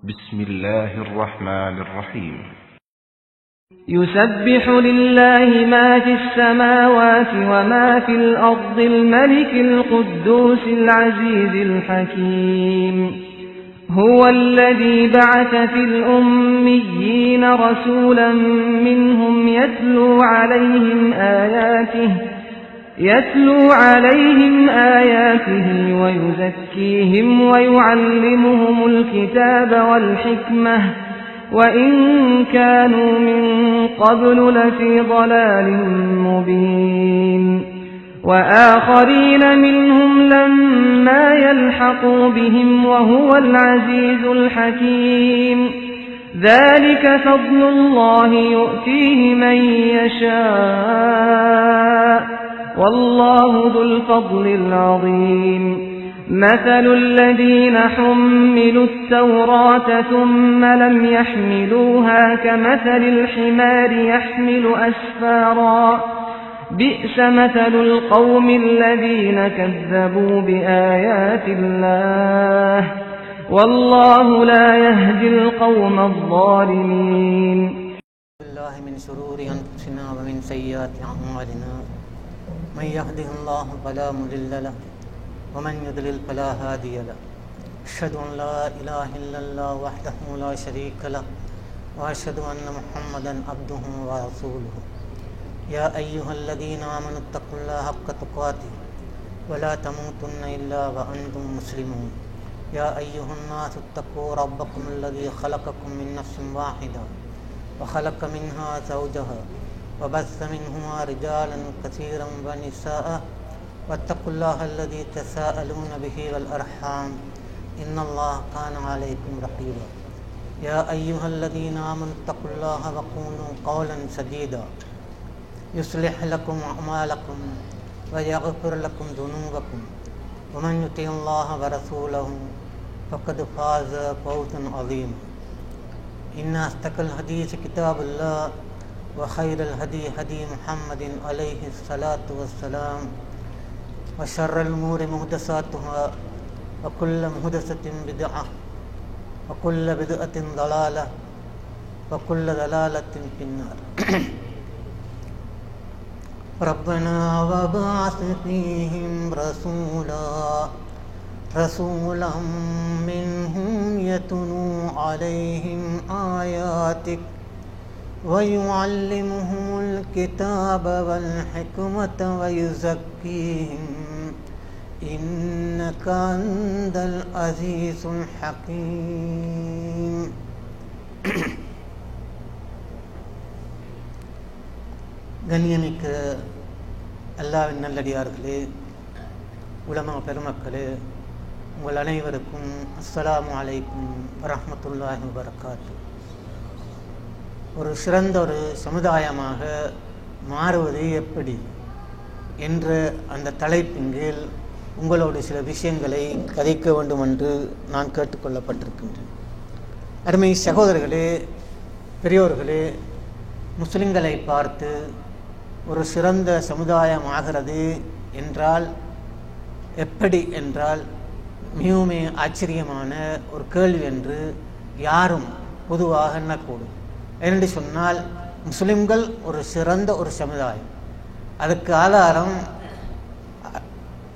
بسم الله الرحمن الرحيم يسبح لله ما في السماوات وما في الأرض الملك القدوس العزيز الحكيم هو الذي بعث في الأميين رسولا منهم يتلو عليهم آياته ويزكيهم ويعلمهم الكتاب والحكمة وإن كانوا من قبل لفي ضلال مبين وآخرين منهم لما يلحقوا بهم وهو العزيز الحكيم ذلك فضل الله يؤتيه من يشاء والله ذو الفضل العظيم مثل الذين حملوا التوراة ثم لم يحملوها كمثل الحمار يحمل أسفارا بئس مثل القوم الذين كذبوا بآيات الله والله لا يهدي القوم الظالمين. الله من شرور أنفسنا ومن سيئات أعمالنا من يهده الله فلا مضل له ومن يضلل فلا هادي له أشهد أن لا إله إلا الله وحده لا شريك له وأشهد أن محمدا عبده ورسوله يا أيها الذين آمنوا اتقوا الله حق تقاته ولا تموتن إلا وأنتم مسلمون يا أيها الناس اتقوا ربكم الذي خلقكم من نفس واحدة وخلق منها زوجها وبث منهما رجالا كثيرا ونساء واتقوا الله الذي تساءلون به والأرحام إن الله كان عليكم رقيبا يا أيها الذين آمنوا اتقوا الله وقولوا قولا سديدا يصلح لكم أعمالكم ويغفر لكم ذنوبكم ومن يطع الله ورسوله فقد فاز فوزا عظيما إن أصدق الحديث كتاب الله وخير الهدي هدي محمد عليه الصلاة والسلام وشر الأمور محدثاتها وكل محدثة بدعة وكل بدعة ضلالة وكل ضلالة في النار. ربنا وابعث فيهم رسولا منهم يتلو عليهم آياتك ويعلمهم الكتاب والحكمة ويزكيهم إنك أنت العزيز الحكيم. கண்ணியமிக்க அல்லாஹ்வின் நல்லடியார்களே, உலமா பெருமக்களே, உங்கள் அனைவருக்கும் அஸ்ஸலாமு அலைக்கும் வரஹ்மத்துல்லாஹி வபரகாத்துஹு. ஒரு சிறந்த ஒரு சமுதாயமாக மாறுவது எப்படி என்ற அந்த தலைப்பின் கீழ் உங்களோடு சில விஷயங்களை கதைக்க வேண்டும் என்று நான் கேட்டுக்கொள்ளப்பட்டிருக்கின்றேன். அருமை சகோதரர்களே, பெரியோர்களே, முஸ்லிம்களை பார்த்து ஒரு சிறந்த சமுதாயம் ஆகிறது என்றால் எப்படி என்றால் மிகவும் ஆச்சரியமான ஒரு கேள்வி என்று யாரும் பொதுவாக எண்ணக்கூடும். என்று சொன்னால் முஸ்லிம்கள் ஒரு சிறந்த ஒரு சமுதாயம். அதுக்கு ஆதாரம்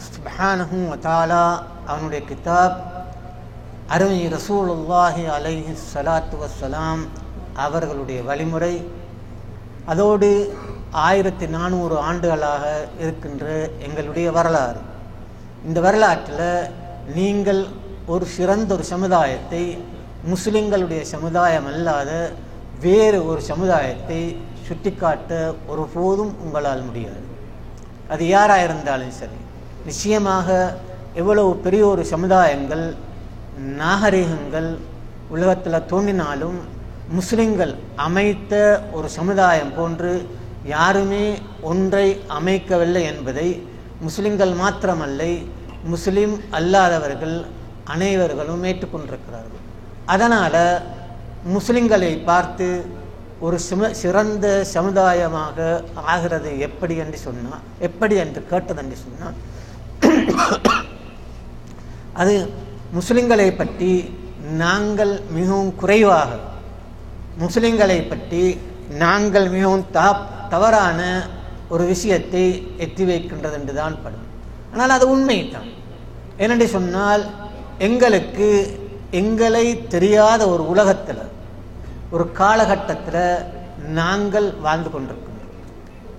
சுப்ஹானஹு வ தஆலா அவனுடைய கிதாப், அருமை ரசூலுல்லாஹி அலைஹி ஸலாத்து வஸ்ஸலாம் அவர்களுடைய வழிமுறை, அதோடு 1400 ஆண்டுகளாக இருக்கின்ற எங்களுடைய வரலாறு. இந்த வரலாற்றில் நீங்கள் ஒரு சிறந்த ஒரு சமுதாயத்தை, முஸ்லிம்களுடைய சமுதாயம் அல்லாத வேறு ஒரு சமுதாயத்தை சுட்டிக்காட்ட ஒருபோதும் உங்களால் முடியாது. அது யாராக இருந்தாலும் சரி. நிச்சயமாக எவ்வளவு பெரிய ஒரு சமுதாயங்கள், நாகரிகங்கள் உலகத்தில் தோன்றினாலும் முஸ்லிம்கள் அமைத்த ஒரு சமுதாயம் போன்று யாருமே ஒன்றை அமைக்கவில்லை என்பதை முஸ்லிம்கள் மாத்திரமல்ல, முஸ்லிம் அல்லாதவர்கள் அனைவர்களும் ஏற்றுக்கொண்டிருக்கிறார்கள். அதனால் முஸ்லிம்களை பார்த்து ஒரு சிறந்த சமுதாயமாக ஆகிறது எப்படி என்று சொன்னால், எப்படி என்று கேட்டது என்று சொன்னால், அது முஸ்லிம்களை பற்றி நாங்கள் மிகவும் குறைவாக முஸ்லிம்களை பற்றி நாங்கள் மிகவும் தவறான ஒரு விஷயத்தை எத்தி வைக்கின்றது என்று தான் படும். ஆனால் அது உண்மைதான். ஏனென்று சொன்னால் எங்களுக்கு எங்களை தெரியாத ஒரு உலகத்தில் ஒரு காலகட்டத்தில் நாங்கள் வாழ்ந்து கொண்டிருக்கின்றோம்.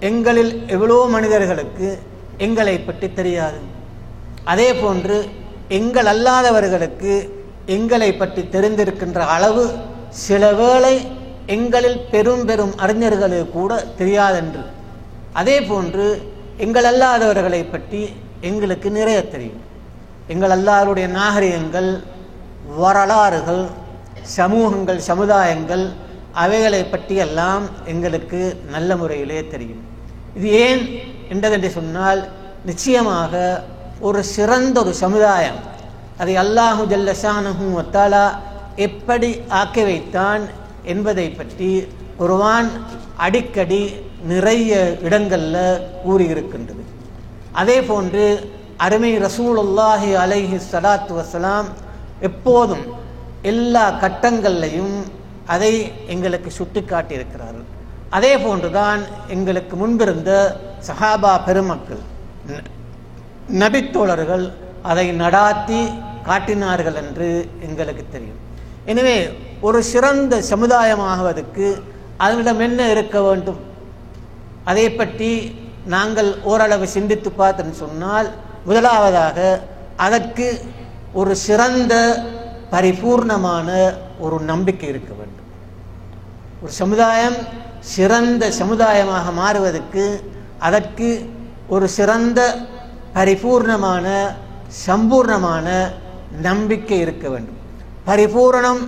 எங்களில் எவ்வளோ மனிதர்களுக்கு எங்களை பற்றி தெரியாது. அதே போன்று எங்கள் அல்லாதவர்களுக்கு எங்களை பற்றி தெரிந்திருக்கின்ற அளவு சில வேளை எங்களில் பெரும் பெரும் அறிஞர்களுக்கு கூட தெரியாதென்று. அதே போன்று எங்கள் அல்லாதவர்களை பற்றி எங்களுக்கு நிறைய தெரியும். எங்கள் அல்லாருடைய நாகரிகங்கள், வரலாறுகள், சமூகங்கள், சமுதாயங்கள், அவைகளை பற்றியெல்லாம் எங்களுக்கு நல்ல முறையிலே தெரியும். இது ஏன் என்றதென்று சொன்னால், நிச்சயமாக ஒரு சிறந்த ஒரு சமுதாயம் அதை அல்லாஹு ஜல்ல ஷானஹு வ தஆலா எப்படி ஆக்கி வைத்தான் என்பதை பற்றி குர்ஆன் அடிக்கடி நிறைய இடங்களில் கூறியிருக்கின்றது. அதே போன்று அருமை ரசூலுல்லாஹி அலைஹி ஸலாத்து வஸ்ஸலாம் எப்போதும் எல்லா கட்டங்கள்லையும் அதை எங்களுக்கு சுட்டி காட்டியிருக்கிறார்கள். அதே போன்றுதான் எங்களுக்கு முன்பிருந்த சஹாபா பெருமக்கள், நபித்தோழர்கள் அதை நடாத்தி காட்டினார்கள் என்று எங்களுக்கு தெரியும். எனவே ஒரு சிறந்த சமுதாயமாகுவதற்கு அதனிடம் என்ன இருக்க வேண்டும், அதை பற்றி நாங்கள் ஓரளவு சிந்தித்து பார்த்தோன்னு சொன்னால், முதலாவதாக அதற்கு ஒரு சிறந்த பரிபூர்ணமான ஒரு நம்பிக்கை இருக்க வேண்டும். ஒரு சமுதாயம் சிறந்த சமுதாயமாக மாறுவதற்கு அதற்கு ஒரு சிறந்த பரிபூர்ணமான சம்பூர்ணமான நம்பிக்கை இருக்க வேண்டும். பரிபூரணம்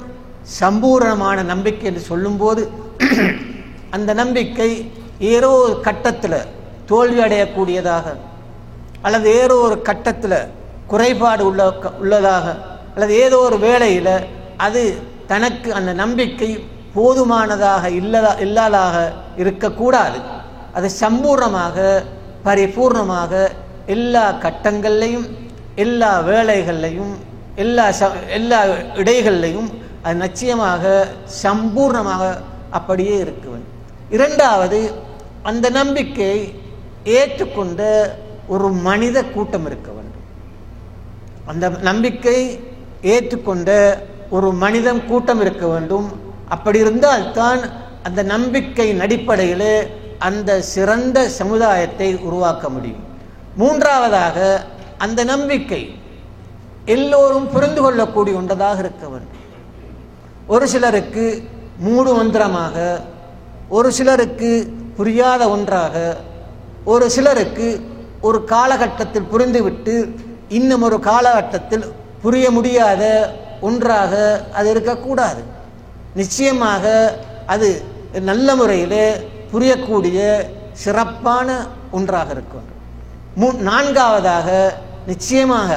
சம்பூர்ணமான நம்பிக்கை என்று சொல்லும்போது அந்த நம்பிக்கை ஏதோ ஒரு கட்டத்தில் தோல்வி அடையக்கூடியதாக, அல்லது ஏதோ ஒரு கட்டத்தில் குறைபாடு உள்ளதாக, அல்லது ஏதோ ஒரு வேளையில் அது தனக்கு அந்த நம்பிக்கை போதுமானதாக இல்லாதாக இருக்கக்கூடாது. அது சம்பூர்ணமாக பரிபூர்ணமாக எல்லா கட்டங்கள்லையும் எல்லா வேளைகள்லையும் எல்லா இடைகள்லையும் அது நிச்சயமாக சம்பூர்ணமாக அப்படியே இருக்க வேண்டும். இரண்டாவது, அந்த நம்பிக்கையை ஏற்றுக்கொண்ட ஒரு மனித கூட்டம் இருக்க வேண்டும். அந்த நம்பிக்கை ஏற்றுக்கொண்ட ஒரு மனிதன் கூட்டம் இருக்க வேண்டும். அப்படி இருந்தால்தான் அந்த நம்பிக்கையின் அடிப்படையில் அந்த சிறந்த சமுதாயத்தை உருவாக்க முடியும். மூன்றாவதாக, அந்த நம்பிக்கை எல்லோரும் புரிந்து கொள்ளக்கூடிய ஒன்றதாக இருக்க வேண்டும். ஒரு சிலருக்கு மூடு மந்திரமாக, ஒரு சிலருக்கு புரியாத ஒன்றாக, ஒரு சிலருக்கு ஒரு காலகட்டத்தில் புரிந்துவிட்டு இன்னும் ஒரு காலகட்டத்தில் புரிய முடியாத ஒன்றாக அது இருக்கக்கூடாது. நிச்சயமாக அது நல்ல முறையில் புரியக்கூடிய சிறப்பான ஒன்றாக இருக்கும். நான்காவதாக, நிச்சயமாக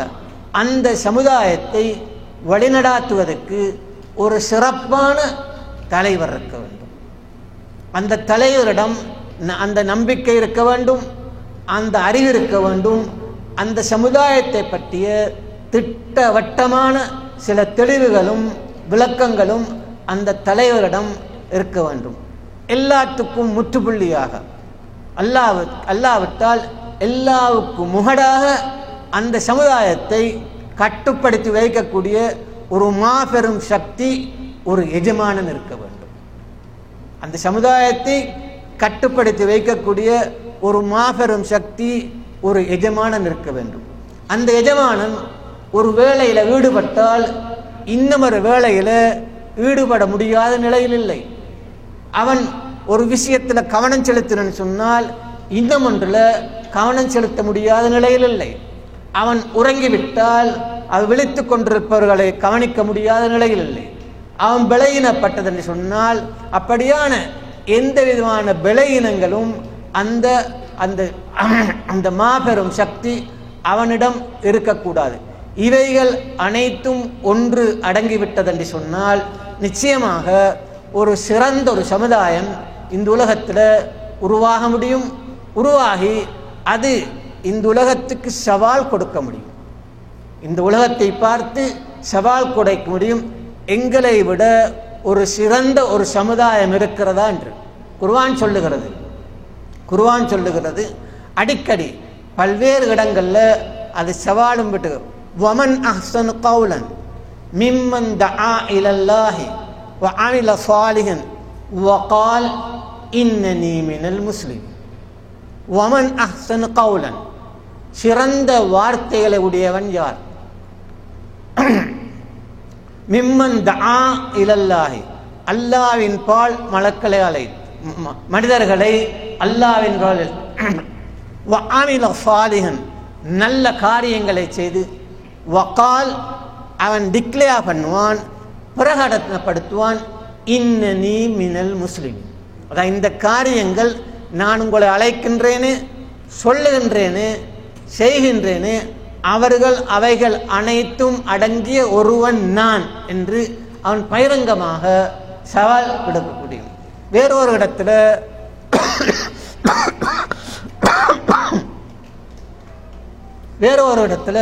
அந்த சமுதாயத்தை வழிநடாத்துவதற்கு ஒரு சிறப்பான தலைவர் இருக்க வேண்டும். அந்த தலைவரிடம் அந்த நம்பிக்கை இருக்க வேண்டும், அந்த அறிவு இருக்க வேண்டும், அந்த சமுதாயத்தை பற்றிய திட்டவட்டமான சில தெளிவுகளும் விளக்கங்களும் அந்த தலைவரிடம் இருக்க வேண்டும். எல்லாத்துக்கும் முற்றுப்புள்ளியாக, அல்லாவிட்டால் எல்லாவுக்கும் முகடாக அந்த சமுதாயத்தை கட்டுப்படுத்தி வைக்கக்கூடிய ஒரு மாபெரும் சக்தி, ஒரு எஜமானன் இருக்க வேண்டும். அந்த சமுதாயத்தை கட்டுப்படுத்தி வைக்கக்கூடிய ஒரு மாபெரும் சக்தி, ஒரு எஜமானன் இருக்க வேண்டும். அந்த எஜமானன் ஒரு வேளையில் ஈடுபட்டால் இன்னும் ஒரு வேளையில் ஈடுபட முடியாத நிலையில் இல்லை. அவன் ஒரு விஷயத்தில் கவனம் செலுத்தினு சொன்னால் இன்னும் ஒன்றில் கவனம் செலுத்த முடியாத நிலையில் இல்லை. அவன் உறங்கிவிட்டால் அவன் விழித்து கொண்டிருப்பவர்களை கவனிக்க முடியாத நிலையில் இல்லை. அவன் பலகீனப்பட்டது என்று சொன்னால் அப்படியான எந்த விதமான பலகீனங்களும் அந்த அந்த அந்த மாபெரும் சக்தி அவனிடம் இருக்கக்கூடாது. இவைகள் அனைத்தும் ஒன்று அடங்கிவிட்டது என்று சொன்னால் நிச்சயமாக ஒரு சிறந்த ஒரு சமுதாயம் இந்த உலகத்தில் உருவாக முடியும். உருவாகி அது இந்த உலகத்துக்கு சவால் கொடுக்க முடியும். இந்த உலகத்தை பார்த்து சவால் கொடுக்க முடியும். எங்களை விட ஒரு சிறந்த ஒரு சமுதாயம் இருக்கிறதா என்று குர்ஆன் சொல்லுகிறது. அடிக்கடி பல்வேறு இடங்களில் அது சவாலும் விட்டு வமன் அஹ்சனு கௌலன் மிம்மன் தஆ இலல்லாஹி வ அமில சாலிஹன் வ கால் இன்னனி மினல் முஸ்லிம். வமன் அஹ்சனு கௌலன், சிறந்த வார்த்தைகளை உடையவன் யார்? மிம்மன் தஆ இலல்லாஹி, அல்லாஹ்வின் பால் மலக்களை மனிதர்களை அல்லாஹ்வின் பால் வ அமில சாலிஹன், நல்ல காரியங்களை செய்து வகால், அவன் டிக்ளேர் பண்ணுவான், பிரகடனப்படுத்துவான், இன்னனி மினல் முஸ்லிம். அதான் இந்த காரியங்கள் நான் உங்களை அழைக்கின்றேன்னு, சொல்லுகின்றேன்னு, செய்கின்றேன்னு, அவைகள் அனைத்தும் அடங்கிய ஒருவன் நான் என்று அவன் பகிரங்கமாக சவால் விடக்கூடிய. வேறொரு இடத்துல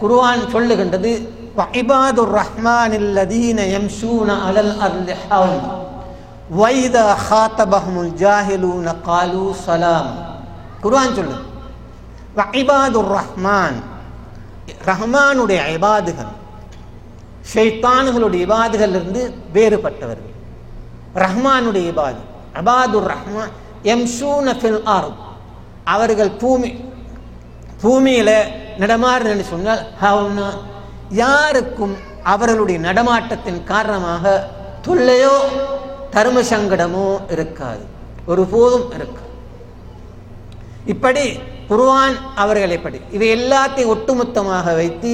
குர்ஆன் சொல்லுகின்றது, வஇபாதுர் ரஹ்மானில் லதீன யம்ஷூன அலல் அர்லி ஹௌன் வைதா ஹாதபஹுல் ஜாஹிலூன காலூ சலாம். குர்ஆன் சொல்லுது, வஇபாதுர் ரஹ்மான், ரஹ்மானுடைய இபாதுகள் ஷைத்தான்களுடைய இபாதுகள் இருந்து வேறுபட்டவர்கள். ரஹ்மானுடைய இபாதுர் ரஹ்மான் யம்ஷூன ஃபில் அர்த், அவர்கள் பூமியில நடமாறுன்னு சொன்னால் ஹவுனா, யாருக்கும் அவர்களுடைய நடமாட்டத்தின் காரணமாக தொல்லையோ தர்ம சங்கடமோ இருக்காது, ஒருபோதும் இருக்காது. இப்படி குர்ஆன் அவர்களை படி இவை எல்லாத்தையும் ஒட்டுமொத்தமாக வைத்து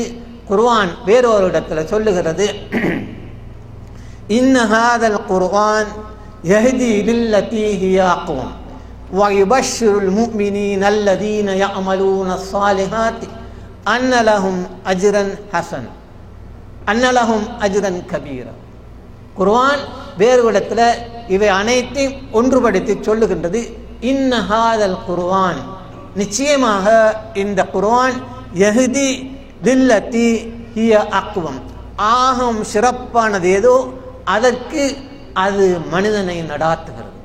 குர்ஆன் வேறொரு இடத்துல சொல்லுகிறது, இன்ன ஹாதல் குர்ஆன் யஹ்தி லில்லதி ஹிய அக்வம் வ யுபஷ்ஷிருல் முஃமினீன அல்லதீன யஅமலூன ஸாலிஹாத்தி அன்ன லஹும் அஜ்ரன் கபீரா. குர்ஆன் வேறு இடத்துல இவை அனைத்தையும் ஒன்றுபடுத்தி சொல்லுகின்றது, இன்ன ஹாதல் குர்ஆன், நிச்சயமாக இந்த குர்ஆன் யஹ்தி லில்லதி ஹிய அக்வம், ஆகம் சிறப்பானது ஏதோ அதற்கு அது மனிதனை நடாத்துகிறது.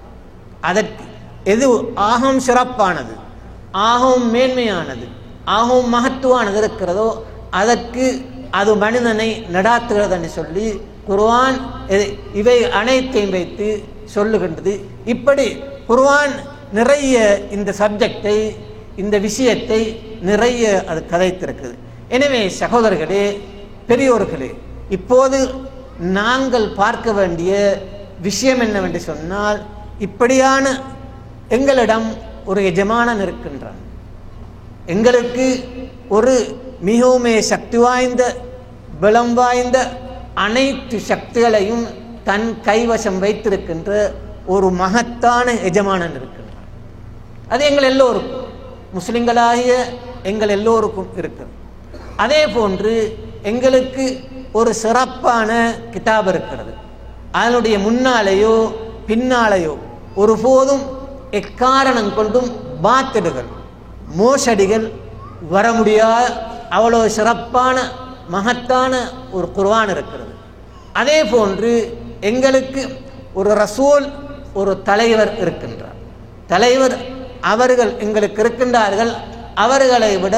அதற்கு எது ஆகம் சிறப்பானது, ஆகவும் மேன்மையானது, ஆகவும் மகத்துவானது இருக்கிறதோ அதற்கு அது மனிதனை நடாத்துகிறது என்று சொல்லி குர்ஆன் இவை அனைத்தையும் வைத்து சொல்லுகின்றது. இப்படி குர்ஆன் நிறைய இந்த சப்ஜெக்டை, இந்த விஷயத்தை நிறைய அது கதைத்திருக்குது. எனவே சகோதரர்களே, பெரியோர்களே, இப்போது நாங்கள் பார்க்க வேண்டிய விஷயம் என்னவென்று சொன்னால், இப்படியான எங்களிடம் ஒரு எஜமானன் இருக்கின்றான். எங்களுக்கு ஒரு மிகவும் சக்தி வாய்ந்த பலம் வாய்ந்த அனைத்து சக்திகளையும் தன் கைவசம் வைத்திருக்கின்ற ஒரு மகத்தான எஜமானன் இருக்கின்றான். அது எங்கள் எல்லோருக்கும், முஸ்லிம்களாகிய எங்கள் எல்லோருக்கும் இருக்கிறது. அதே போன்று எங்களுக்கு ஒரு சிறப்பான கிதாப் இருக்கிறது. அதனுடைய முன்னாலேயோ பின்னாலேயோ ஒருபோதும் எக்காரணம் கொண்டும் பாத்திடுகள், மோசடிகள் வர முடியாத அவ்வளோ சிறப்பான மகத்தான ஒரு குர்ஆன் இருக்கிறது. அதே போன்று எங்களுக்கு ஒரு ரசூல், ஒரு தலைவர் இருக்கின்றார். தலைவர் அவர்கள் எங்களுக்கு இருக்கின்றார்கள். அவர்களை விட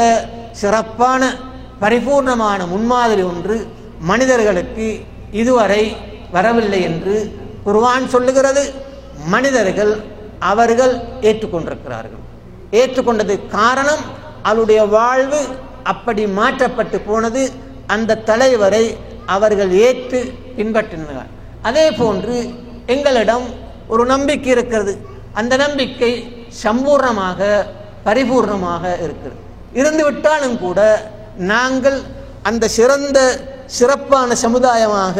சிறப்பான பரிபூர்ணமான முன்மாதிரி ஒன்று மனிதர்களுக்கு இதுவரை வரவில்லை என்று குர்ஆன் சொல்லுகிறது. மனிதர்கள் அவர்கள் ஏற்றுக்கொண்டிருக்கிறார்கள். ஏற்றுக்கொண்டது காரணம் அவருடைய வாழ்வு அப்படி மாற்றப்பட்டு போனது. அந்த தலைவரை அவர்கள் ஏற்று பின்பற்றினார்கள். அதே போன்று எங்களிடம் ஒரு நம்பிக்கை இருக்கிறது. அந்த நம்பிக்கை சம்பூர்ணமாக பரிபூர்ணமாக இருக்கிறது. இருந்துவிட்டாலும் கூட நாங்கள் அந்த சிறப்பான சமுதாயமாக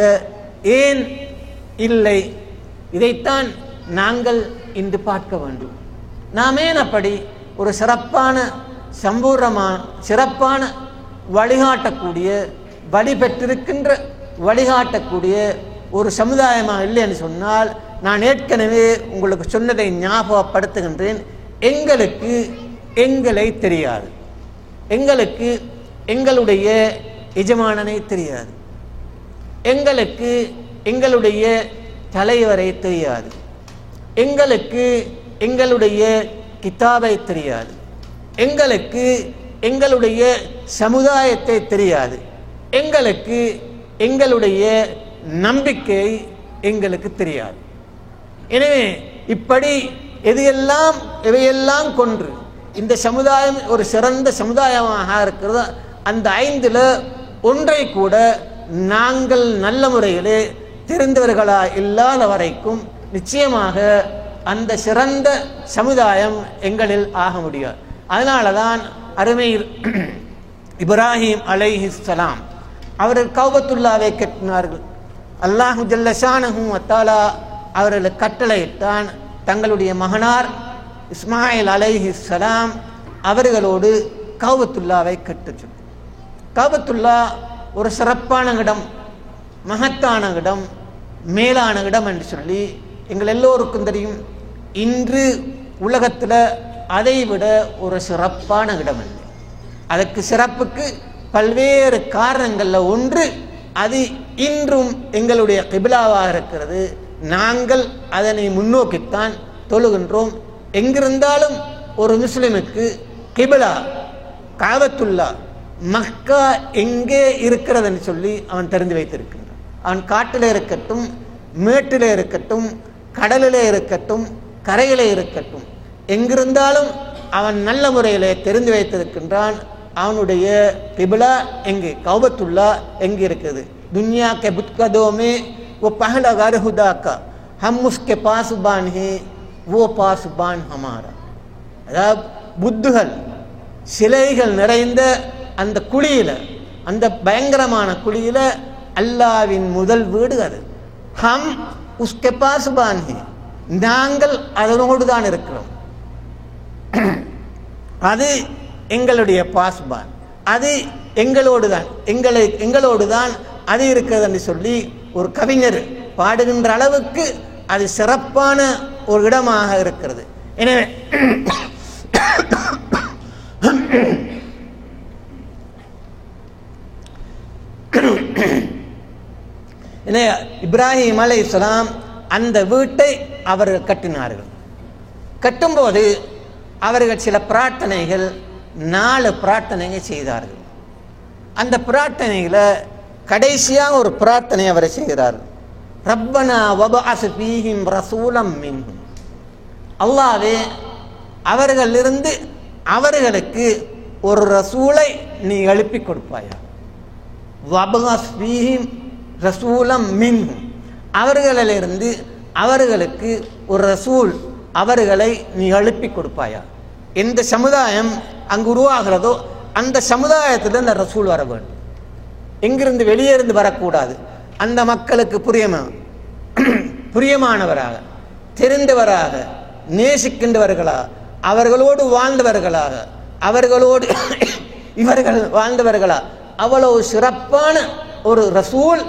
ஏன் இல்லை? இதைத்தான் நாங்கள் இன்று பார்க்க வேண்டும். நாம் ஏன் அப்படி ஒரு சிறப்பான சிறப்பான வழிகாட்டக்கூடிய, வழி பெற்றிருக்கின்ற வழிகாட்டக்கூடிய ஒரு சமுதாயமாக இல்லை என்று சொன்னால், நான் ஏற்கனவே உங்களுக்கு சொன்னதை ஞாபகப்படுத்துகின்றேன். எங்களுக்கு எங்களை தெரியாது, எங்களுக்கு எங்களுடைய எஜமானனை தெரியாது, எங்களுக்கு எங்களுடைய தலைவரை தெரியாது, எங்களுக்கு எங்களுடைய கிதாபை தெரியாது, எங்களுக்கு எங்களுடைய சமுதாயத்தை தெரியாது, எங்களுக்கு எங்களுடைய நம்பிக்கை எங்களுக்கு தெரியாது. எனவே இப்படி எவையெல்லாம் கொன்று இந்த சமுதாயம் ஒரு சிறந்த சமுதாயமாக இருக்கிறது, அந்த 5ல் ஒன்றை கூட நாங்கள் நல்ல முறையிலே தெரிந்தவர்களா இல்லாத வரைக்கும் நிச்சயமாக அந்த சிறந்த சமுதாயம் எங்களில் ஆக முடியாது. அதனால தான் அருமையில் இப்ராஹிம் அலைஹிஸ்ஸலாம் அவர்கள் கௌபத்துல்லாவை கட்டினார்கள். அல்லாஹு ஜல்ல ஷானஹு வ தஆலா அவர்களுக்கு கட்டளையிட்டான் தங்களுடைய மகனார் இஸ்மாயில் அலைஹிஸ்ஸலாம் அவர்களோடு கௌபத்துல்லாவை கட்டச் சொல்லி. கௌபத்துல்லா ஒரு சிறப்பான இடம், மகத்தான இடம், மேலான இடம் என்று சொல்லி எங்கள் எல்லோருக்கும் தெரியும். இன்று உலகத்தில் அதைவிட ஒரு சிறப்பான இடம் இல்லை. அதற்கு சிறப்புக்கு பல்வேறு காரணங்களில் ஒன்று, அது இன்றும் எங்களுடைய கிபிலாவாக இருக்கிறது. நாங்கள் அதனை முன்னோக்கித்தான் தொழுகின்றோம். எங்கிருந்தாலும் ஒரு முஸ்லிமுக்கு கிபிலா காபத்துல்லா மக்கா எங்கே இருக்கிறதுன்னு சொல்லி அவன் தெரிந்து வைத்திருக்கின்றான். அவன் காட்டில் இருக்கட்டும், மேட்டில் இருக்கட்டும், கடலில் இருக்கட்டும், கரையில் இருக்கட்டும், எங்கிருந்தாலும் அவன் நல்ல முறையில் தெரிந்து வைத்திருக்கின்றான். அவனுடைய கிபிலா எங்கே, கௌபத்துல்லா எங்கே இருக்குது. துன்யா கே புத்கதோமே वो पहला घर खुदा का हम उसके पासबान हैं वो पासबान हमारा. அதாவது புத்துகள் சிலைகள் நிறைந்த அந்த குழியில், அந்த பயங்கரமான குழியில் அல்லாவின் முதல் வீடு அது. ஹம் உஸ்கே பாஸ்பான் ஹே, நாங்கள் அதனோடு தான் இருக்கிறோம். அது எங்களுடைய பாஸ்பான், அது எங்களோடு தான், எங்களோடு தான் அது இருக்கிறது என்று சொல்லி ஒரு கவிஞர் பாடுகின்ற அளவுக்கு அது சிறப்பான ஒரு இடமாக இருக்கிறது. எனவே இப்ராஹிம் அலைஹிஸ்ஸலாம் அந்த வீட்டை அவர்கள் கட்டினார்கள். கட்டும்போது அவர்கள் சில பிரார்த்தனைகள், 4 பிரார்த்தனைகள் செய்தார்கள். அந்த பிரார்த்தனைகளை கடைசியாக ஒரு பிரார்த்தனை அவரை செய்கிறார். ரப்பனா வபஅஸ் ஃபீஹிம் ரசூலம் மின்ஹும், அல்லாஹ்வே அவர்களிலிருந்து அவர்களுக்கு ஒரு ரசூலை நீ எழுப்பி கொடுப்பாயா. வபஅஸ் ஃபீஹிம் ரசூலம் மின்ஹும், அவர்களிலிருந்து அவர்களுக்கு ஒரு ரசூல், அவர்களை நீ எழுப்பி கொடுப்பாயா. எந்த சமுதாயம் அங்கு உருவாகிறதோ அந்த சமுதாயத்தில் அந்த ரசூல் வர வேண்டும். எங்கிருந்து வெளியே இருந்து வரக்கூடாது. அந்த மக்களுக்கு புரியமானவராக, தெரிந்தவராக, நேசிக்கின்றவர்களாக, அவர்களோடு வாழ்ந்தவர்களாக, அவர்களோடு இவர்கள் வாழ்ந்தவர்களா, அவ்வளவு சிறப்பான ஒரு ரசூல்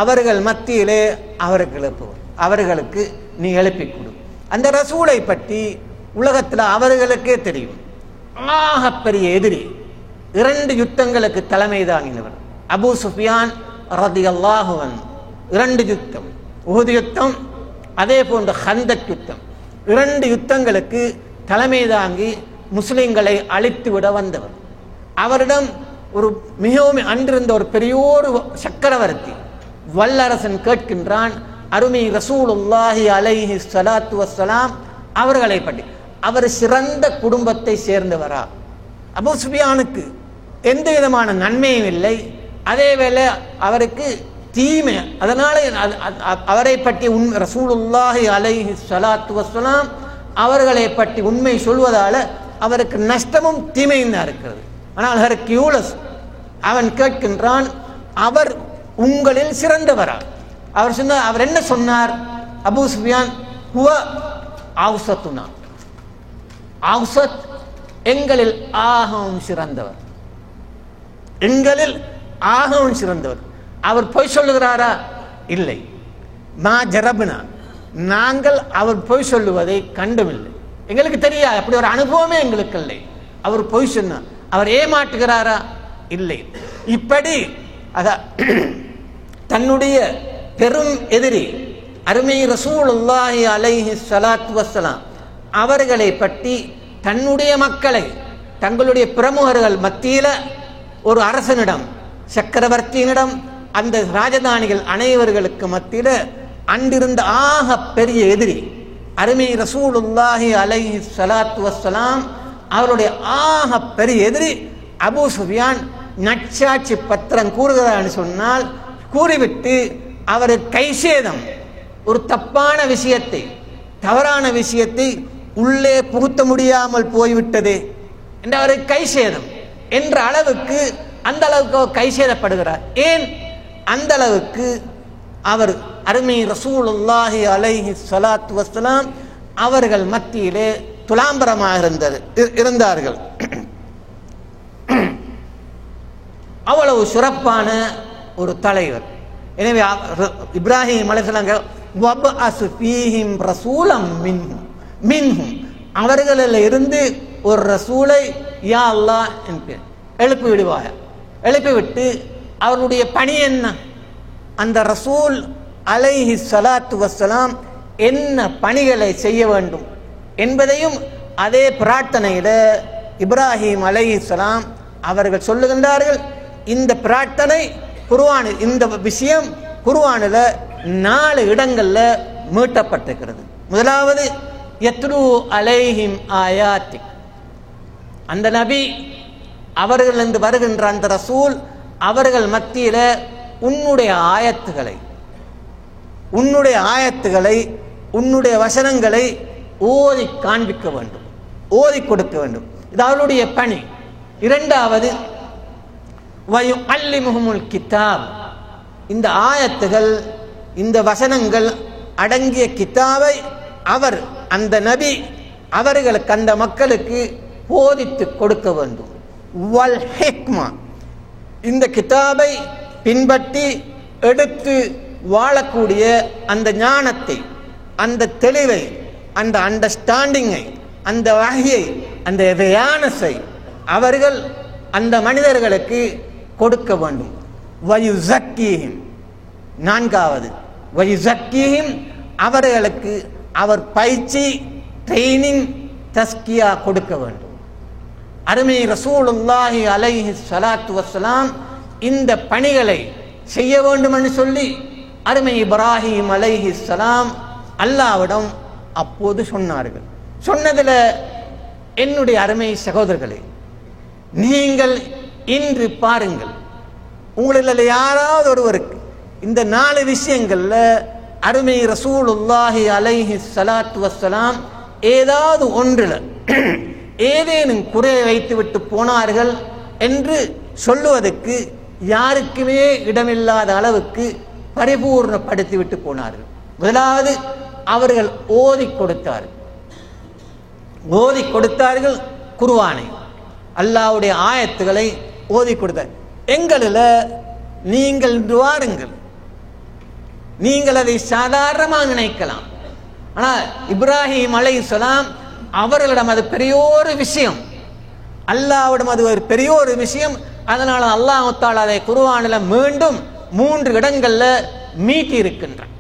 அவர்கள் மத்தியிலே அவர்களுக்கு நீ எழுப்பி கொடு. அந்த ரசூலை பற்றி உலகத்தில் அவர்களுக்கே தெரியும். ஆகப்பெரிய எதிரி, 2 யுத்தங்களுக்கு தலைமை தாங்கினவர் அபூ சுஃபியான் ரலியல்லாஹு அன்ஹு. 2 யுத்தம், உஹுத் யுத்தம், அதே போன்ற ஹந்தக் யுத்தம், 2 யுத்தங்களுக்கு தலைமை தாங்கி முஸ்லிம்களை அழித்து விட வந்தவர். அவரிடம் ஒரு மிகவும் அன்றிருந்த ஒரு பெரியோரு சக்கரவர்த்தி வல்லரசன் கேட்கின்றான், அருமை ரசூலுல்லாஹி அலைஹி ஸலாத்து வஸ்ஸலாம் அவர்களை பற்றி. அவர் சிறந்த குடும்பத்தை சேர்ந்தவரா? அபூ சுஃபியானுக்கு எந்த விதமான நன்மையும் இல்லை, அதேவேளை அவருக்கு தீமை. அதனால அவரை பற்றி ரசூலுல்லாஹி அலைஹி ஸலாத்து வஸ்ஸலாம் அவர்களை பற்றி உண்மை சொல்வதால அவருக்கு நஷ்டமும் தீமையும் தான் இருக்கிறது. ஆனால் ஹெர்கியூலஸ் அவன் கேட்கின்றான், அவர் உங்களில் சிறந்தவரா? அவர் என்ன சொன்னார்? அபூ சுஃபியான் ஹுவ அவ்ஸத்துனா, அவ்ஸத் எங்களில் ஆகவும் சிறந்தவர், எங்களில் ஆகவும் சிறந்தவர். அவர் பொய் சொல்லுகிறாரா? இல்லை. மா ஜரப்னா, நாங்கள் அவர் பொய் சொல்லுவதை கண்டுமில்லை, எங்களுக்கு தெரியாது, அப்படி ஒரு அனுபவமே எங்களுக்கு இல்லை. அவர் பொய் சொன்னார். அவர் ஏமாற்றுகிறாரா? இல்லை. இப்படி தன்னுடைய பெரும் எதிரி அருமை ரசூலுல்லாஹி அலைஹி ஸலாத்து வஸ்ஸலாம் அவர்களை பற்றி தன்னுடைய மக்களை, தங்களுடைய பிரமுகர்கள் மத்தியில ஒரு அரசனிடம், சக்கரவர்த்தியினிடம், அந்த ராஜதானிகள் அனைவர்களுக்கு மத்தியில அன்றிருந்த ஆக பெரிய எதிரி அருமை ரசூலுல்லாஹி அலைஹி ஸலாத்து வஸ்ஸலாம் அவருடைய ஆக பெரிய எதிரி அபூ சுஃபியான் நச்சாட்சி பத்திரம் கூறுகிறான்னு சொன்னால் கூறிவிட்டு அவர் கைசேதம், ஒரு தப்பான விஷயத்தை, தவறான விஷயத்தை உள்ளே புகுத்த முடியாமல் போய்விட்டது என்று அவரை கைசேதம் என்ற அளவுக்கு, அந்த அளவுக்கு அவர் கைசேதப்படுகிறார். ஏன் அந்த அளவுக்கு அவர் அருமை ரசூலுல்லாஹி அலைஹி ஸலாத்து வஸ்ஸலாம் அவர்கள் மத்தியிலே துலாம்பரமாக இருந்தார்கள். அவ்வளவு சிறப்பான ஒரு தலைவர். எனவே இப்ராஹிம் அலைஹிஸ்ஸலாம் வபஅஸ் ஃபீஹிம் ரசூலம் மின்ஹும் அவர்களில் இருந்து ஒரு ரசூலை யா அல்லாஹ் என்று எழுப்பி விடுவார். எழுப்பிவிட்டு அவருடைய பணி என்ன, அந்த ரசூல் அலைஹி ஸலாத்து வஸ்ஸலாம் என்ன பணிகளை செய்ய வேண்டும் என்பதையும் அதே பிரார்த்தனையில இப்ராஹிம் அலைஹிஸ்ஸலாம் அவர்கள் சொல்லுகின்றார்கள். இந்த பிரார்த்தனை குர்ஆன், இந்த விஷயம் குர்ஆனில் 4 இடங்கள்ல மீட்டப்பட்டிருக்கிறது. முதலாவது யத்லு அலைஹிம் ஆயாத்தி, அந்த நபி அவர்களிருந்து வருகின்ற அந்த ரசூல் அவர்கள் மத்தியில உன்னுடைய ஆயத்துகளை, உன்னுடைய வசனங்களை ஓதி காண்பிக்க வேண்டும், ஓதி கொடுக்க வேண்டும். இது அவருடைய பணி. இரண்டாவது வயுஅல்லிமுஹுமுல் கிதாப், இந்த ஆயத்துகள், இந்த வசனங்கள் அடங்கிய கிதாபை அவர், அந்த நபி அவர்களுக்கு, அந்த மக்களுக்கு போதித்து கொடுக்க வேண்டும். வல் ஹிக்மா, இந்த கிதாபை பின்பற்றி எடுத்து வாழக்கூடிய அந்த ஞானத்தை, அந்த தெளிவை, அந்த அண்டர்ஸ்டாண்டிங்கை, அந்த வஹ்யை, அந்த ரியானஸை அவர்கள் அந்த மனிதர்களுக்கு கொடுக்க வேண்டும். வயுஸக்கீஹிம், நான்காவது வயுஸக்கீஹிம், அவர்களுக்கு அவர் பயிற்சி, ட்ரைனிங், தஸ்கியா கொடுக்க வேண்டும். அருமை ரசூலுல்லாஹி அலைஹி ஸலாத்து வஸ்ஸலாம் இந்த பணிகளை செய்ய வேண்டும் என்று சொல்லி அருமை இப்ராஹிம் அலைஹிஸ்ஸலாம் அல்லாஹ்விடம் அப்போது சொன்னார்கள். சொன்னதில் என்னுடைய அருமை சகோதரர்களே, நீங்கள் இன்று பாருங்கள், உங்களில் யாராவது ஒருவருக்கு இந்த 4 விஷயங்கள்ல அருமை ரசூலுல்லாஹி அலைஹி ஸலாத்து வஸ்ஸலாம் ஏதாவது ஒன்றில் ஏதேனும் குறை வைத்து விட்டு போனார்கள் என்று சொல்லுவதற்கு யாருக்குமே இடமில்லாத அளவுக்கு பரிபூர்ணப்படுத்தி விட்டு போனார்கள். முதலாவது அவர்கள் ஓதி கொடுத்தார்கள் குர்ஆனை, அல்லாஹ்வுடைய ஆயத்துகளை ஓதி கொடுத்தார். எங்களில் நீங்கள் வாருங்கள், நீங்கள் அதை சாதாரணமாக நினைக்கலாம். ஆனால் இப்ராஹிம் அலைஹிஸ்ஸலாம் அவர்களிடம் அது பெரிய ஒரு விஷயம், அல்லாஹ்விடம் அது ஒரு பெரிய ஒரு விஷயம். அதனால அல்லாஹ் தஆலா அதை குர்ஆனில் மீண்டும் 3 இடங்கள்ல மீட்டி இருக்கின்றார்.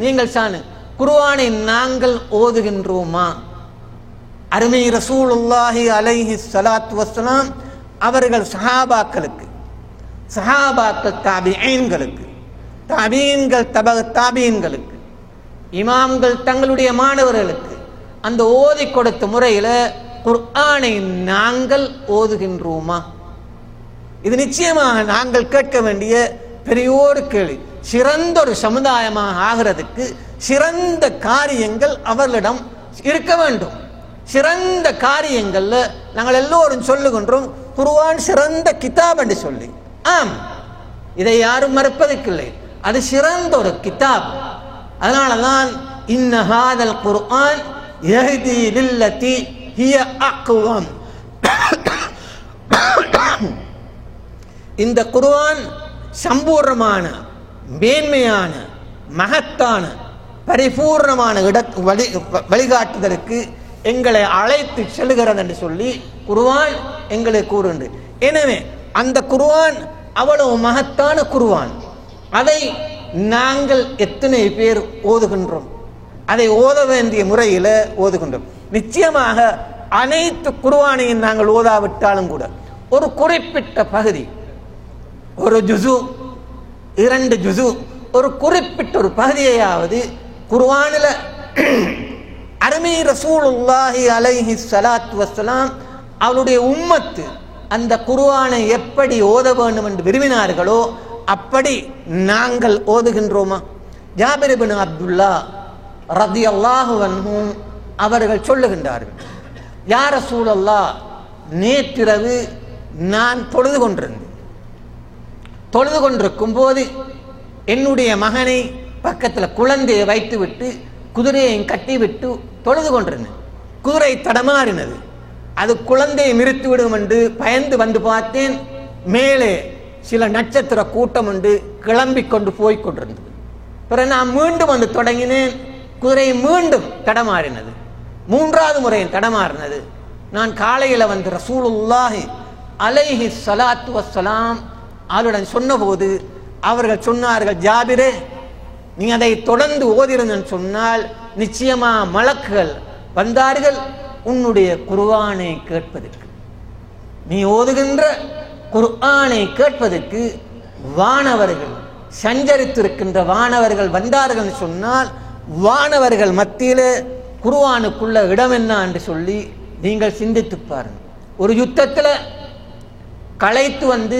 நீங்கள் சானு குர்ஆனை நாங்கள் ஓதுகின்றோமா? அருமை ரசூலுல்லாஹி அலைஹி ஸலாத்து வஸ்ஸலாம் அவர்கள் சஹாபாக்கள், தாபிஈன்களுக்கு, தாபிஈன்கள் தாபிஈன்களுக்கு, இமாம்கள் தங்களுடைய மாணவர்களுக்கு அந்த ஓதி கொடுத்த முறையில் குர்ஆனை நாங்கள் ஓதுகின்றோமா? இது நிச்சயமாக நாங்கள் கேட்க வேண்டிய பெரியோரு கேள்வி. சிறந்த ஒரு சமுதாயமாக ஆகிறதுக்கு சிறந்த காரியங்கள் அவர்களிடம் இருக்க வேண்டும். சிறந்த காரியங்கள்ல நாங்கள் எல்லோரும் சொல்லுகின்றோம் குர்ஆன் சிறந்த கிதாப் என்று சொல்லி. ஆம், இதை யாரும் மறுப்பதற்கில்லை, அது சிறந்த ஒரு கிதாப். அதனாலதான் இன்ன ஹாதல் குர்ஆன் யஹ்தி லில்லதி ஹிய அக்வம், இந்த குர்ஆன் சம்பூர்ணமான, மேன்மையான, மகத்தான, பரிபூர்ணமான வழிகாட்டுதலுக்கு எங்களை அழைத்து செல்கிறது என்று சொல்லி குர்ஆன் எங்களுக்கு கூறுகின்றது. எனவே அந்த குர்ஆன் அவ்வளவு மகத்தான குர்ஆன், அதை நாங்கள் எத்தனை பேர் ஓதுகின்றோம்? அதை ஓத வேண்டிய முறையில் ஓதுகின்றோம். நிச்சயமாக அனைத்து குர்ஆனையும் நாங்கள் ஓதாவிட்டாலும் கூட ஒரு குறிப்பிட்ட பகுதி, ஒரு ஜுசு, 2 ஜுசு, ஒரு குறிப்பிட்ட ஒரு பகுதியையாவது குர்ஆனில் அருமை ரசூலுல்லாஹி அலைஹி ஸலாத்து வஸ்ஸலாம் அவருடைய உம்மத்து அந்த குர்ஆனை எப்படி ஓத வேண்டும் என்று விரும்பினார்களோ அப்படி நாங்கள் ஓதுகின்றோமா? ஜாபிர் இப்னு அப்துல்லாஹ் ரலியல்லாஹு அன்ஹு அவர்கள் சொல்லுகின்றார்கள், யா ரசூலல்லாஹ், நேற்றிரவு நான் தொழுது கொண்டிருக்கும் போது என்னுடைய மகனை பக்கத்தில் குழந்தையை வைத்துவிட்டு குதிரையை கட்டிவிட்டு தொழுது கொண்டிருந்தேன். குதிரை தடமாறினது. அது குழந்தையை நிறுத்திவிடும் என்று பயந்து வந்து பார்த்தேன். மேலே சில நட்சத்திர கூட்டம் உண்டு கிளம்பி கொண்டு போய் கொண்டிருந்தது. பிறகு நான் மீண்டும் வந்து தொடங்கினேன். குதிரை மீண்டும் தடமாறினது. 3வது முறையும் தடமாறினது. நான் காலையில் வந்து ரசூலுல்லாஹி அலைஹி ஸலாத்து வஸ்ஸலாம் அவருடன் சொன்னபோது அவர்கள் சொன்னார்கள், ஜாபிரே, நீ அதை தொடர்ந்து ஓதிருந்தன்னு சொன்னால் நிச்சயமா மலக்குகள் வந்தார்கள் உன்னுடைய குர்ஆனை கேட்பதற்கு. நீ ஓதுகின்ற குர்ஆனை கேட்பதற்கு வானவர்கள், சஞ்சரித்திருக்கின்ற வானவர்கள் வந்தார்கள் சொன்னால் வானவர்கள் மத்தியிலே குர்ஆனுக்குள்ள இடம் என்ன என்று சொல்லி நீங்கள் சிந்தித்து பாருங்கள். ஒரு யுத்தத்தில் களைத்து வந்து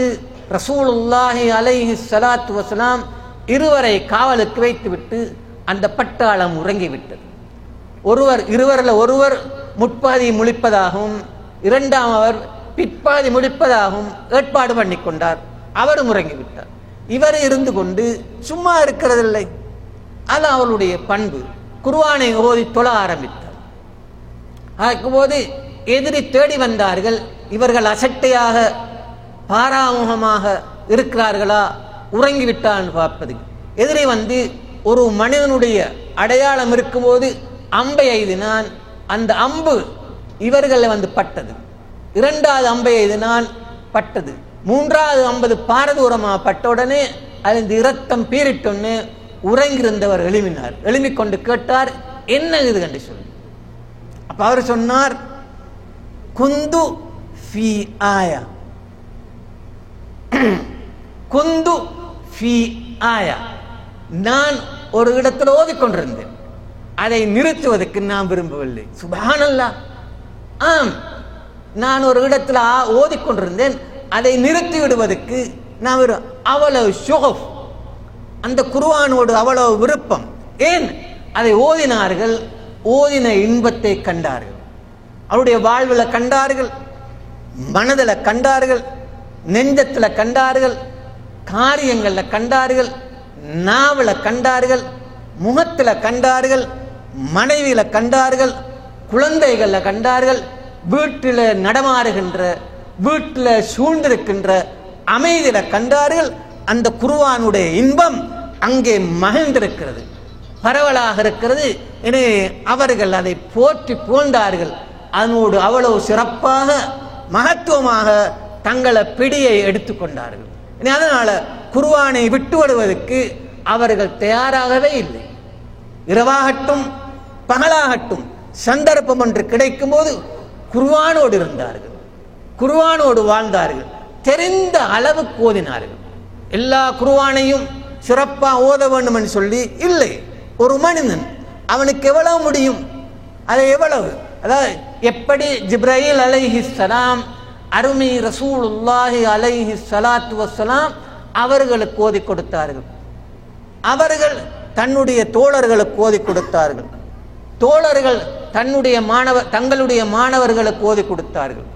ரசூலுல்லாஹி அலைஹி ஸலாத்து வஸலாம் இருவரை காவலுக்கு வைத்துவிட்டு அந்த பட்டாளம் உறங்கிவிட்டது. இருவரில் ஒருவர் முற்பாதி முழிப்பதாகவும் 2ஆமவர் பிற்பாதி முடிப்பதாகவும் ஏற்பாடு பண்ணி கொண்டார். அவரும் உறங்கிவிட்டார். இவர் இருந்து கொண்டு சும்மா இருக்கிறதில்லை. அது அவளுடைய பண்பு. குர்ஆனை ஓதி தொழ ஆரம்பித்தார். ஆகும்போது எதிரி தேடி வந்தார்கள். இவர்கள் அசட்டையாக பாராமுகமாக இருக்கிறார்களா, உறங்கிவிட்டான்னு பார்ப்பது. எதிரி வந்து ஒரு மனிதனுடைய அடையாளம் இருக்கும்போது அம்பை எய்தினான். அந்த அம்பு இவர்களை வந்து பட்டது. 2வது அம்பை எய்தினான், பட்டது. 3வது 50 பாரதூரமாக பட்ட உடனே அதில் இரத்தம் பீரிட்டொன்னு உறங்கியிருந்தவர் எழுமினார். எழுமிக் கொண்டு கேட்டார், என்ன இது கண்டு சொல்லி. அப்ப அவர் சொன்னார், குந்து ஃபி ஆயா, குந்து ஃபி ஆயா, நான் ஒரு இடத்தில் ஓதிக்கொண்டிருந்தேன், அதை நிறுத்துவதற்கு நான் விரும்பவில்லை. சுப்ஹானல்லாஹ், ஆம், நான் ஒரு இடத்துல ஓதிக்கொண்டிருந்தேன், அதை நிறுத்தி விடுவதற்கு நான் அவ்வளவு ஷுகஃப், அந்த குர்ஆனோடு அவ்வளவு விருப்பம். ஏன்? அதை ஓதினார்கள், ஓதின இன்பத்தை கண்டார்கள், அவருடைய வாழ்வில் கண்டார்கள், மனதில் கண்டார்கள், நெஞ்சத்தில் கண்டார்கள், காரியங்களில் கண்டார்கள், நாவல கண்டார்கள், முகத்தில் கண்டார்கள், மனைவியில் கண்டார்கள், குழந்தைகளில் கண்டார்கள், வீட்டில் நடமாறுகின்ற, வீட்டில் சூழ்ந்திருக்கின்ற அமைதியில கண்டார்கள். அந்த குர்ஆனுடைய இன்பம் அங்கே மகிழ்ந்திருக்கிறது, பரவலாக இருக்கிறது. எனவே அவர்கள் அதை போற்றி புகழ்ந்தார்கள். அதனோடு அவ்வளவு சிறப்பாக மகத்துவமாக தங்களை பிடியை எடுத்துக்கொண்டார்கள். அதனால குர்ஆனை விட்டு விடுவதற்கு அவர்கள் தயாராகவே இல்லை. இரவாகட்டும் பகலாகட்டும் சந்தர்ப்பம் ஒன்று கிடைக்கும் போது குர்ஆனோடு இருந்தார்கள், குர்ஆனோடு வாழ்ந்தார்கள், தெரிந்த அளவுக்கு ஓதினார்கள். எல்லா குர்ஆனையும் சிறப்பா ஓத வேண்டும் என்று சொல்லி இல்லை. ஒரு மனிதன் அவனுக்கு எவ்வளவு முடியும், அதை எவ்வளவு, அதாவது எப்படி ஜிப்ரீல் அலைஹிஸ்ஸலாம் அருமை ரசூலுல்லாஹி அலைஹி ஸலாத்து வஸ்ஸலாம் அவர்களுக்கு ஓதி கொடுத்தார்கள், அவர்கள் தன்னுடைய தோழர்களுக்கு ஓதி கொடுத்தார்கள், தோழர்கள் தங்களுடைய மாணவர்களுக்கு ஓதி கொடுத்தார்கள்,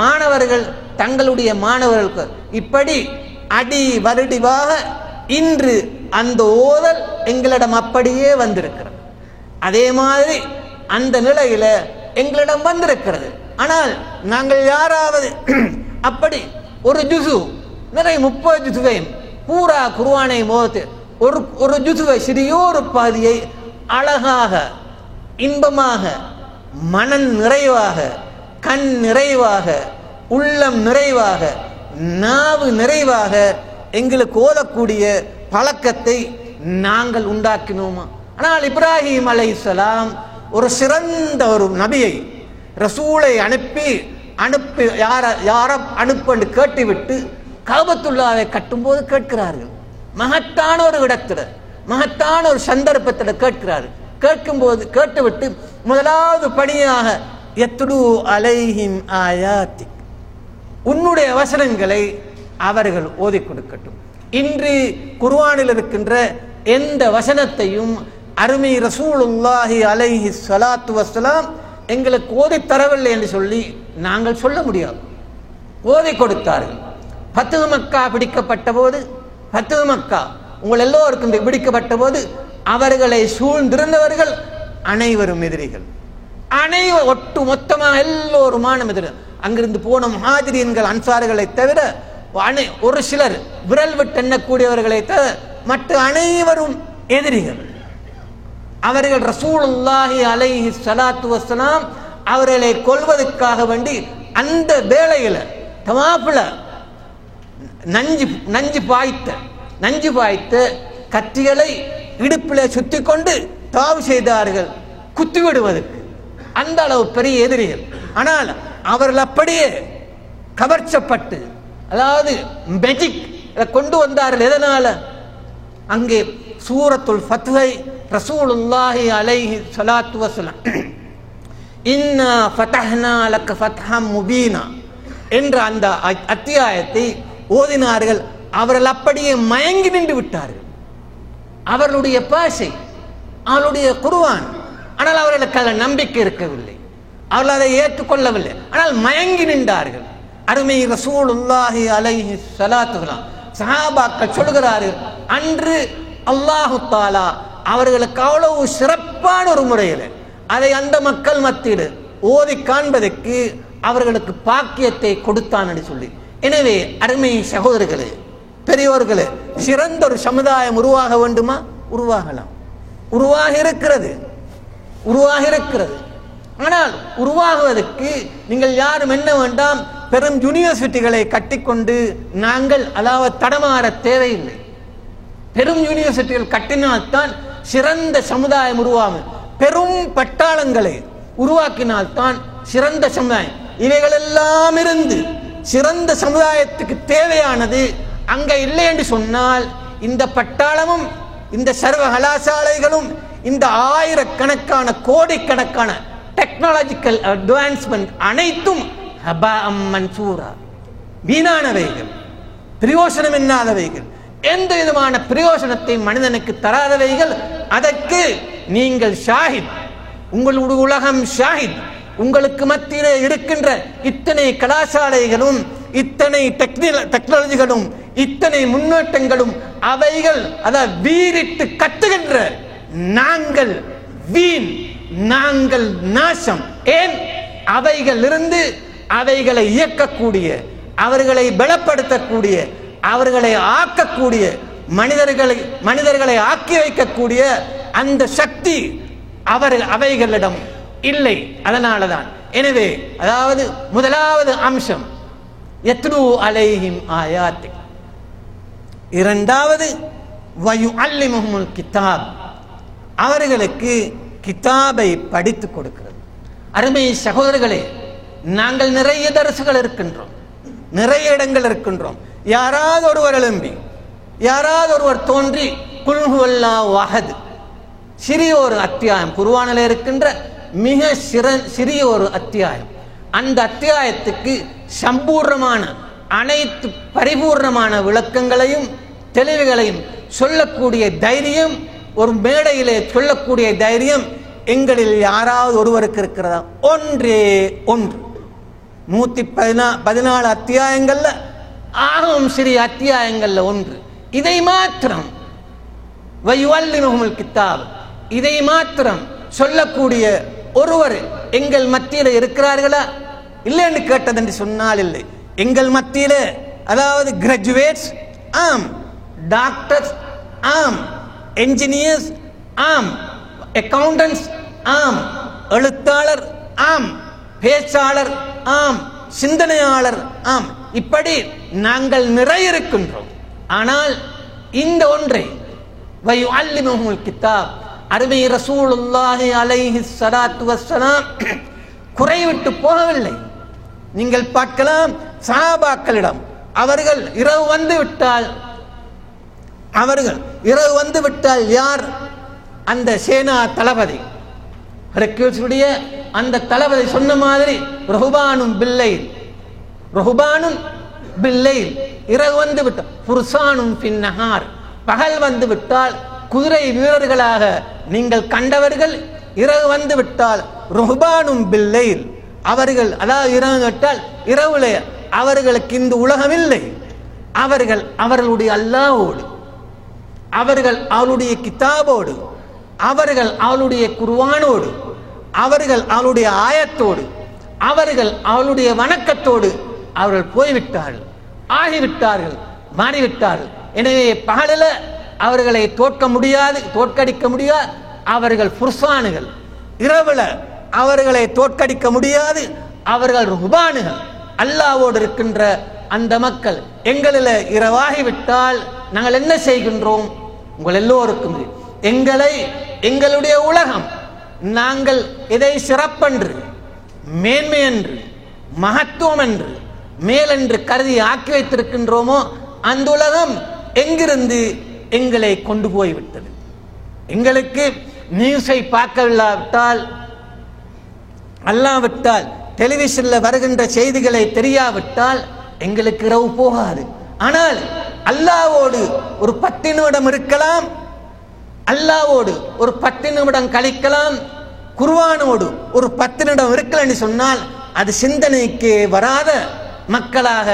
மாணவர்கள் தங்களுடைய மாணவர்களுக்கு, இப்படி அடி வருடிவாக இன்று அந்த ஓதல் எங்களிடம் அப்படியே வந்திருக்கிறது. அதே மாதிரி அந்த நிலையில எங்களிடம் வந்திருக்கிறது. ஆனால் நாங்கள் யாராவது அப்படி ஒரு ஜுசு நிறைய 30 ஜுசுவையும் பூரா குர்ஆனை மோது ஒரு ஜுசுவை சிறியோரு பாதியை அழகாக இன்பமாக மனம் நிறைவாக கண் நிறைவாக உள்ளம் நிறைவாக நாவு நிறைவாக எங்களுக்கு ஓதக்கூடிய பழக்கத்தை நாங்கள் உண்டாக்கினோமா? ஆனால் இப்ராஹிம் அலைஹிஸ்ஸலாம் ஒரு சிறந்த ஒரு நபியை, ரசூலை அனுப்பி யார அனுப்பி கேட்டுவிட்டு கஅபத்துல்லாவை கட்டும்போது கேட்கிறார்கள். மகத்தான ஒரு இடத்துல, மகத்தான ஒரு சந்தர்ப்பத்தில் கேட்கிறார்கள். கேட்டுவிட்டு முதலாவது பணியாக யத்லு அலைஹிம் ஆயாத்திக், உன்னுடைய வசனங்களை அவர்கள் ஓதி கொடுக்கட்டும். இன்று குர்ஆனில் இருக்கின்ற எந்த வசனத்தையும் அருமை ரசூலுல்லாஹி அலைஹி ஸலாத்து வஸ்ஸலாம் எங்களுக்கு ஓதி தரவில்லை என்று சொல்லி நாங்கள் சொல்ல முடியாது. ஓதி கொடுத்தார்கள். ஃபத்ஹு மக்கா பிடிக்கப்பட்ட போது, ஃபத்ஹு மக்கா உங்கள் எல்லோருக்கும் பிடிக்கப்பட்ட போது அவர்களை சூழ்ந்திருந்தவர்கள் அனைவரும் எதிரிகள், ஒட்டு மொத்தமாக எல்லோருமான எதிரிகள். அங்கிருந்து போன முஹாஜிரீன்கள் அன்சார்களை தவிர ஒரு சிலர் விரல் விட்டு எண்ணக்கூடியவர்களை தவிர மற்ற அனைவரும் எதிரிகள். அவர்கள் ரசூலுல்லாஹி அலைஹி ஸலாத்து வஸ்ஸலாம் அவர்களை கொல்வதற்காக வேண்டி அந்த வேளையில் தவாஃப்ல நஞ்சு பாய்த்த கத்திகளை இடுப்பிலே சுத்தி கொண்டு தாவு செய்தார்கள், குத்தி விடுவதற்கு. அந்த அளவு பெரிய எதிரிகள். ஆனால் அவர்கள் அப்படியே கவர்ச்சப்பட்டு, அதாவது மேஜிக் கொண்டு வந்தார்கள். எதனால? அங்கே சூரத்துல் ஃபத்ஹை ரசூலுல்லாஹி அலைஹி ஸலாத்து வஸலாம் இன்னா ஃபதஹ்னா லக ஃபத்ஹம் முபீனா என்ற அந்த அத்தியாயத்தை ஓதினார்கள். அவர்கள் அப்படியே மயங்கி நின்று விட்டார்கள். அவர்களுடைய பாஷை, அவருடைய குர்ஆன், ஆனால் அவர்களுக்கு அதில் நம்பிக்கை இருக்கவில்லை, அவர்கள் அதை ஏற்றுக்கொள்ளவில்லை. ஆனால் மயங்கி நின்றார்கள். அருமை ரசூலுல்லாஹி அலைஹி ஸலாத்து வஸலாம் சஹாபாக்கள் சொல்கிறார்கள், அன்று அல்லாஹு தஆலா அவர்களுக்கு அவ்வளவு சிறப்பான ஒரு முறையில் அதை அந்த மக்கள் மத்தியில் ஓதி காண்பதற்கு அவர்களுக்கு பாக்கியத்தை கொடுத்தான் என்று சொல்லி. எனவே அருமை சகோதரர்களே, பெரியோர்களே, சிறந்த ஒரு சமுதாயம் உருவாக வேண்டுமா? உருவாகலாம். உருவாகி இருக்கிறது. ஆனால் உருவாகுவதற்கு நீங்கள் யாரும் என்ன வேண்டாம், பெரும் யூனிவர்சிட்டிகளை கட்டிக்கொண்டு நாங்கள் அதாவது தடமாற தேவையில்லை. பெரும் யூனிவர்சிட்டிகள் கட்டினால்தான் சிறந்த சமுதாயம் உருவாகும். பெரும் பட்டாளங்களை உருவாக்கினால்தான் சிறந்த சமுதாயம். இவைகளெல்லாம் இருந்து சிறந்த சமுதாயத்துக்கு தேவையானது அங்க இல்லை என்று சொன்னால் இந்த பட்டாளமும் இந்த சர்வ கலாசாலைகளும் இந்த ஆயிரக்கணக்கான கோடிக்கணக்கான டெக்னாலஜிக்கல் அட்வான்ஸ்மெண்ட் அனைத்தும் ஹபாஅம் மன்சூரா, வீணானவைகள், பிரயோசனம் இல்லாதவைகள், எந்த விதமான பிரயோசனத்தை மனிதனுக்கு தராதவைகள். அதற்கு நீங்கள் ஷாஹித், உங்களுடைய உலகம் ஷாஹித். உங்களுக்கு மத்தியிலே இருக்கின்ற இத்தனை கலாசாலைகளும் இத்தனை டெக்னாலஜிகளும் இத்தனை முன்னேற்றங்களும் அவைகள் அதாவது வீரிட்டு கட்டுகின்ற நாங்கள் வீண், நாங்கள் நாசம். ஏன்? அவைகள் இருந்து அவைகளை இயக்கக்கூடிய, அவர்களை பலப்படுத்தக்கூடிய, அவர்களை ஆக்கக்கூடிய, மனிதர்களை ஆக்கி வைக்கக்கூடிய அந்த சக்தி அவைகளிடம் இல்லை. அதனாலதான். எனவே அதாவது முதலாவது அம்சம் யத்லு அலைஹிம் ஆயாத்தி, இரண்டாவது வயுஅல்லிமுஹுல் கிதாப், அவர்களுக்கு கிதாபை படித்து கொடுக்கிறது. அருமை சகோதரர்களே, நாங்கள் நிறைய தரிசுகள் இருக்கின்றோம், நிறைய இடங்கள் இருக்கின்றோம். யாராவது ஒருவர் எழும்பி, யாராவது ஒருவர் தோன்றி குல் ஹுவல்லாஹு அஹத், சிறிய ஒரு அத்தியாயம், குர்ஆனில் இருக்கின்ற மிக சிறிய ஒரு அத்தியாயம், அந்த அத்தியாயத்துக்கு சம்பூர்ணமான அனைத்து பரிபூர்ணமான விளக்கங்களையும் தெளிவுகளையும் சொல்லக்கூடிய தைரியம், ஒரு மேடையிலே சொல்லக்கூடிய தைரியம் எங்களில் யாராவது ஒருவருக்கு இருக்கிறதா? ஒன்றே ஒன்று. 114 அத்தியாயங்கள்ல ஆகும் சிறிய அத்தியாயங்கள்ல ஒன்று. இதை மாத்திரம் வயுஅல்லிமுஹுல் கிதாப், இதை மாத்திரம் சொல்லக்கூடிய ஒருவர் எங்கள் மத்தியில் இருக்கிறார்களா? இல்லை என்று கேட்டது என்று சொன்னால் இல்லை. எங்கள் மத்தியில் அதாவது கிராஜுவேட்ஸ் ஆம், டாக்டர்ஸ் ஆம், என்ஜினியர்ஸ் ஆம், அக்கவுண்டன்ஸ் ஆம், எழுத்தாளர் ஆம், பேச்சாளர் ஆம், சிந்தனையாளர் ஆம், இப்படி நாங்கள் நிறைய இருக்கின்றோம். ஆனால் இந்த ஒன்றை வயுஅல்லிமுஹுல் கிதாப். அருமை ரசூலுல்லாஹி அலைஹி ஸலாத்து வஸ்ஸலாம் குறைவிட்டு போகவில்லை. நீங்கள் பார்க்கலாம், சஹாபாக்களிடம் அவர்கள் இரவு வந்து விட்டால் யார் அந்த சேனா தளபதி, ஹெர்குலிஸுடைய அந்த தளபதி சொன்ன மாதிரி ரஹுபானும் பில்லைல் இரவு வந்து விட்டால், புர்சானும் பின்னஹார் பகல் வந்து விட்டால் குதிரை வீரர்களாக நீங்கள் கண்டவர்கள் இரவு வந்து விட்டால் ருஹ்பானும் பில்லைல் அவர்கள், அதாவது இரவு விட்டால் இரவுல அவர்களுக்கு இந்த உலகம் இல்லை. அவர்கள் அவர்களுடைய அல்லாஹ்வோடு, அவர்கள் அவளுடைய கிதாபோடு, அவர்கள் அவளுடைய குர்ஆனோடு, அவர்கள் அவளுடைய ஆயத்தோடு, அவர்கள் அவளுடைய வணக்கத்தோடு அவர்கள் போய்விட்டார்கள், ஆகிவிட்டார்கள், மாறிவிட்டார்கள். எனவே பகலில் அவர்களை தோற்கடிக்க முடியாது. அவர்கள் புர்சானுகள். இரவுல அவர்களை தோற்கடிக்க முடியாது. அவர்கள் ருஹ்பானுகள். அல்லாஹ்வோடு இருக்கின்ற அந்த மக்கள். எங்களில் இரவாகிவிட்டால் நாங்கள் என்ன செய்கின்றோம்? உங்கள் எல்லோருக்கும் எங்களுடைய உலகம் நாங்கள் எதை சிறப்பென்று, மேன்மை என்று, மகத்துவம் என்று, மேலென்று கருதி ஆக்கி வைத்திருக்கின்றோமோ அந்த உலகம் எங்கிருந்து எங்களை கொண்டு போய்விட்டது. எங்களுக்கு நியூஸை பார்க்கவில்லாவிட்டால், அல்லாவிட்டால், டெலிவிஷன்ல வருகின்ற செய்திகளை தெரியாவிட்டால் எங்களுக்கு இரவு போகாது. ஆனால் அல்லாஹ்வோடு ஒரு 10 நிமிடம் இருக்கலாம், அல்லாஹ்வோடு ஒரு 10 நிமிடம் கழிக்கலாம், குர்ஆனோடு ஒரு 10 நிமிடம் இருக்கலன்னு சொன்னால் அது சிந்தனைக்கு வராத மக்களாக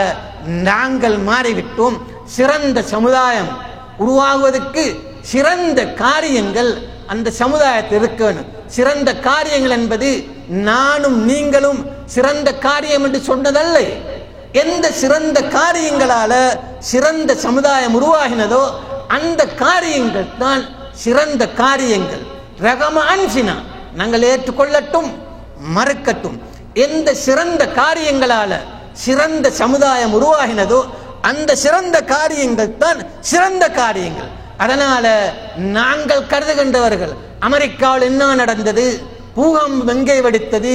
நாங்கள் மாறிவிட்டோம். சிறந்த சமுதாயம் உருவாகுவதற்கு சிறந்த காரியங்கள் அந்த சமுதாயத்தில் இருக்க வேண்டும். சிறந்த காரியங்கள் என்பது நானும் நீங்களும் சிறந்த காரியம் என்று சொன்னதல்ல. எந்த சிறந்த காரியங்களால சிறந்த சமுதாயம் உருவாகினதோ அந்த காரியங்கள் தான் சிறந்த காரியங்கள். ரகமான்சினா நாங்கள் ஏற்றுக்கொள்ளட்டும், மறுக்கட்டும். எந்த சிறந்த காரியங்களால சிறந்த சமுதாயம் உருவாகினதோ அந்த சிறந்த காரியங்கள் தான் சிறந்த காரியங்கள். அதனால நாங்கள் கருதுகின்றவர்கள் அமெரிக்காவில் என்ன நடந்தது, பூகம்பம் எங்கே வெடித்தது,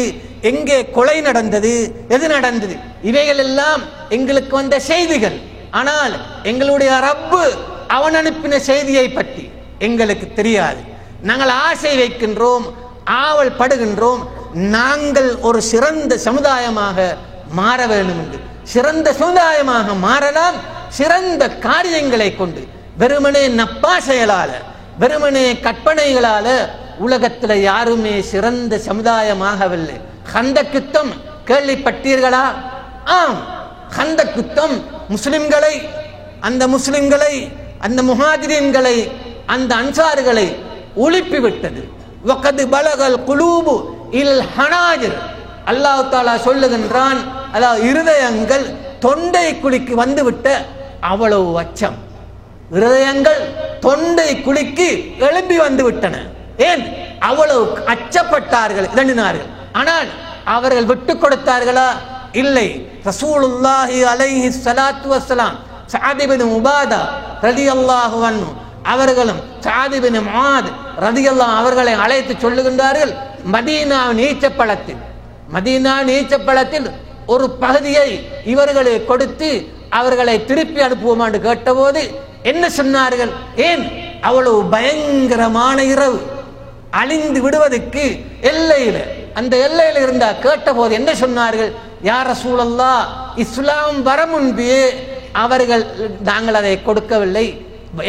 எங்கே கொலை நடந்தது, எது நடந்தது, இவைகள் எல்லாம் எங்களுக்கு வந்த செய்திகள். ஆனால் எங்களுடைய ரப்பு அவன் அனுப்பின செய்தியை பற்றி எங்களுக்கு தெரியாது. நாங்கள் ஆசை வைக்கின்றோம், ஆவல் படுகின்றோம், நாங்கள் ஒரு சிறந்த சமுதாயமாக மாற வேண்டும் என்று. சிறந்த சமுதாயமாக மாறலாம் சிறந்த காரியங்களை கொண்டு. வெறுமனே நப்பாசைகளால, வெறுமனே கற்பனைகளால உலகத்தில் யாருமே சிறந்த சமுதாயமாகவில்லை. கந்தக் யுத்தம் கேள்விப்பட்டீர்களா? ஆம், கந்தக் யுத்தம் முஸ்லிம்களை, அந்த முஹாஜிரீன்களை, அந்த அன்சார்களை ஒழிப்பிவிட்டது. வகது பலகல் குலூபு இல் ஹனாஜிர். அல்லாஹ் தஆலா சொல்லுகின்றான், அதாவது இருதயங்கள் தொண்டை குழிக்கு வந்துவிட்ட அவ்வளவு அச்சம். இருதயங்கள் தொண்டை குழிக்கு எழுப்பி வந்து விட்டன. ஏன்? அவ்வளவு அச்சப்பட்டார்கள், இதண்டினார்கள். ஆனால் அவர்கள் விட்டு கொடுத்தார்களா? இல்லை. ரசூலுல்லாஹி அலைஹி ஸலாத்து வஸ்ஸலாம் சஅத் இப்னு உபாதா ரலியல்லாஹு அன்ஹு அவர்களும் சஅத் இப்னு முஆத் ரலியல்லாஹு அவர்களை அழைத்து சொல்லுகின்றார்கள், மதீனா நீச்சப்பழத்தில் ஒரு பகுதியை இவர்களை கொடுத்து அவர்களை திருப்பி அனுப்புவோம் என்று கேட்டபோது என்ன சொன்னார்கள்? ஏன்? அவ்வளவு பயங்கரமான இரவு, அழிந்து விடுவதற்கு எல்லையில், அந்த எல்லையில் இருந்தா கேட்டபோது என்ன சொன்னார்கள்? யா ரசூலல்லாஹ், இஸ்லாம் வர முன்பே அவர்கள் நாங்கள் அதை கொடுக்கவில்லை,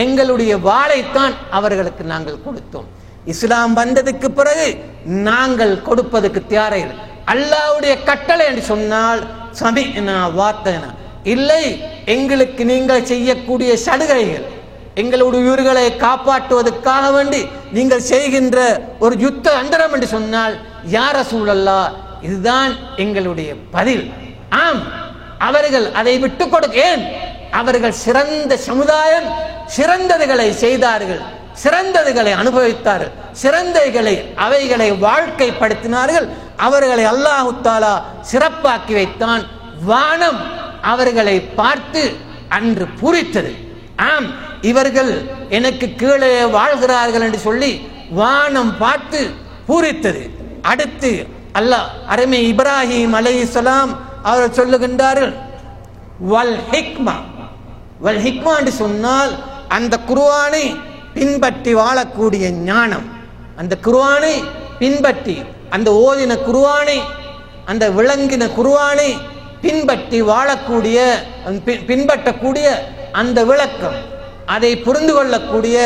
எங்களுடைய வாளைத்தான் அவர்களுக்கு நாங்கள் கொடுத்தோம். இஸ்லாம் வந்ததுக்கு பிறகு நாங்கள் கொடுப்பதற்கு தயாரில்லை. அல்லாஹ்வுடைய கட்டளை என்று சொன்னால் சமிஅனா வாத்தனா, இல்லை எங்களுக்கு நீங்கள் செய்யக்கூடிய சலுகைகள், எங்களுடைய உயிர்களை காப்பாற்றுவதற்காக வேண்டி நீங்கள் செய்கின்ற ஒரு யுத்த அந்தரம் என்று சொன்னால் யா ரசூலல்லாஹ், இதுதான் எங்களுடைய பதில். ஆம், அவர்கள் அதை விட்டு கொடுக்க. ஏன்? அவர்கள் சிறந்த சமுதாயம், சிறந்ததுகளை செய்தார்கள், சிறந்ததுகளை அனுபவித்தார்கள், சிறந்ததுகளை அவைகளை வாழ்க்கைப்படுத்தினார்கள். அவர்களை அல்லாஹு தஆலா சிறப்பாக்கி வைத்தான். வானம் அவர்களை பார்த்து அன்று பூரித்தது. ஆம், இவர்கள் எனக்கு கீழே வாழ்கிறார்கள் என்று சொல்லி வானம் பார்த்து பூரித்தது. அடுத்து அல்லாஹ் அருமை இப்ராஹிம் அலைஹிஸ்ஸலாம் அவர் சொல்லுகின்றார்கள், வல் ஹிக்மா. வல் ஹிக்மா என்று சொன்னால் அந்த குர்ஆனை பின்பற்றி வாழக்கூடிய ஞானம். அந்த குர்ஆனை பின்பற்றி, அந்த ஓதின குர்ஆனை, அந்த விளங்கின குர்ஆனை பின்பற்றி வாழக்கூடிய, பின்பற்றக்கூடிய அந்த விளக்கம், அதை புரிந்து கொள்ளக்கூடிய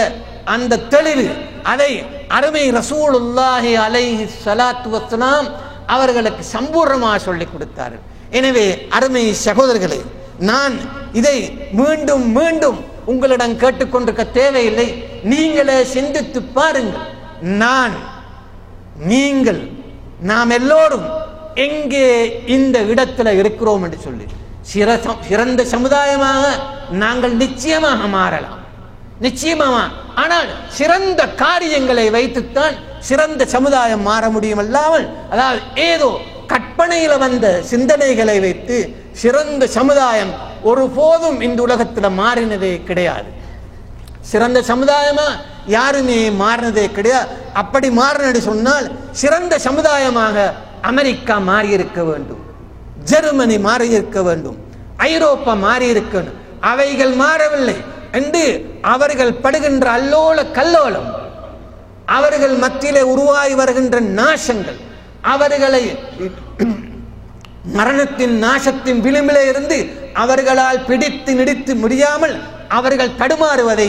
அந்த தெளிவு, அதை அருமை ரசூலுல்லாஹி அலைஹி ஸலாத்து வஸ்ஸலாம் அவர்களுக்கு சம்பூர்ணமாக சொல்லிக் கொடுத்தார்கள். எனவே அருமை சகோதரர்களே, நான் இதை மீண்டும் மீண்டும் உங்களிடம் கேட்டுக்கொண்டிருக்க தேவையில்லை. நீங்களே சிந்தித்து பாருங்கள். நீங்கள் நாம் எல்லோரும் எங்கே இந்த இடத்துல இருக்கிறோம் என்று சொல்லி சிறந்த சமுதாயமாக நாங்கள் நிச்சயமாக மாறலாம், நிச்சயமாக. ஆனால் சிறந்த காரியங்களை வைத்துத்தான் சிறந்த சமுதாயம் மாற முடியும் அல்லாமல், அதாவது ஏதோ கற்பனையில வந்த சிந்தனைகளை வைத்து சிறந்த சமுதாயம் ஒருபோதும் இந்த உலகத்தில் மாறினதே கிடையாது. சிறந்த சமுதாயமா யாருமே மாறினதே கிடையாது. அப்படி மாறினது சொன்னால் சிறந்த சமுதாயமாக அமெரிக்கா மாறி இருக்க வேண்டும், ஜெர்மனி மாறி இருக்க வேண்டும், ஐரோப்பா மாறி இருக்கணும். அவைகள் மாறவில்லை என்று அவர்கள் படுகின்ற அல்லோல கல்லோலம், அவர்கள் மத்தியிலே உருவாகி வருகின்ற நாசங்கள், அவர்களை மரணத்தின் நாசத்தின் விளிம்பிலே இருந்து அவர்களால் பிடித்து நிடித்து முடியாமல் அவர்கள் தடுமாறுவதை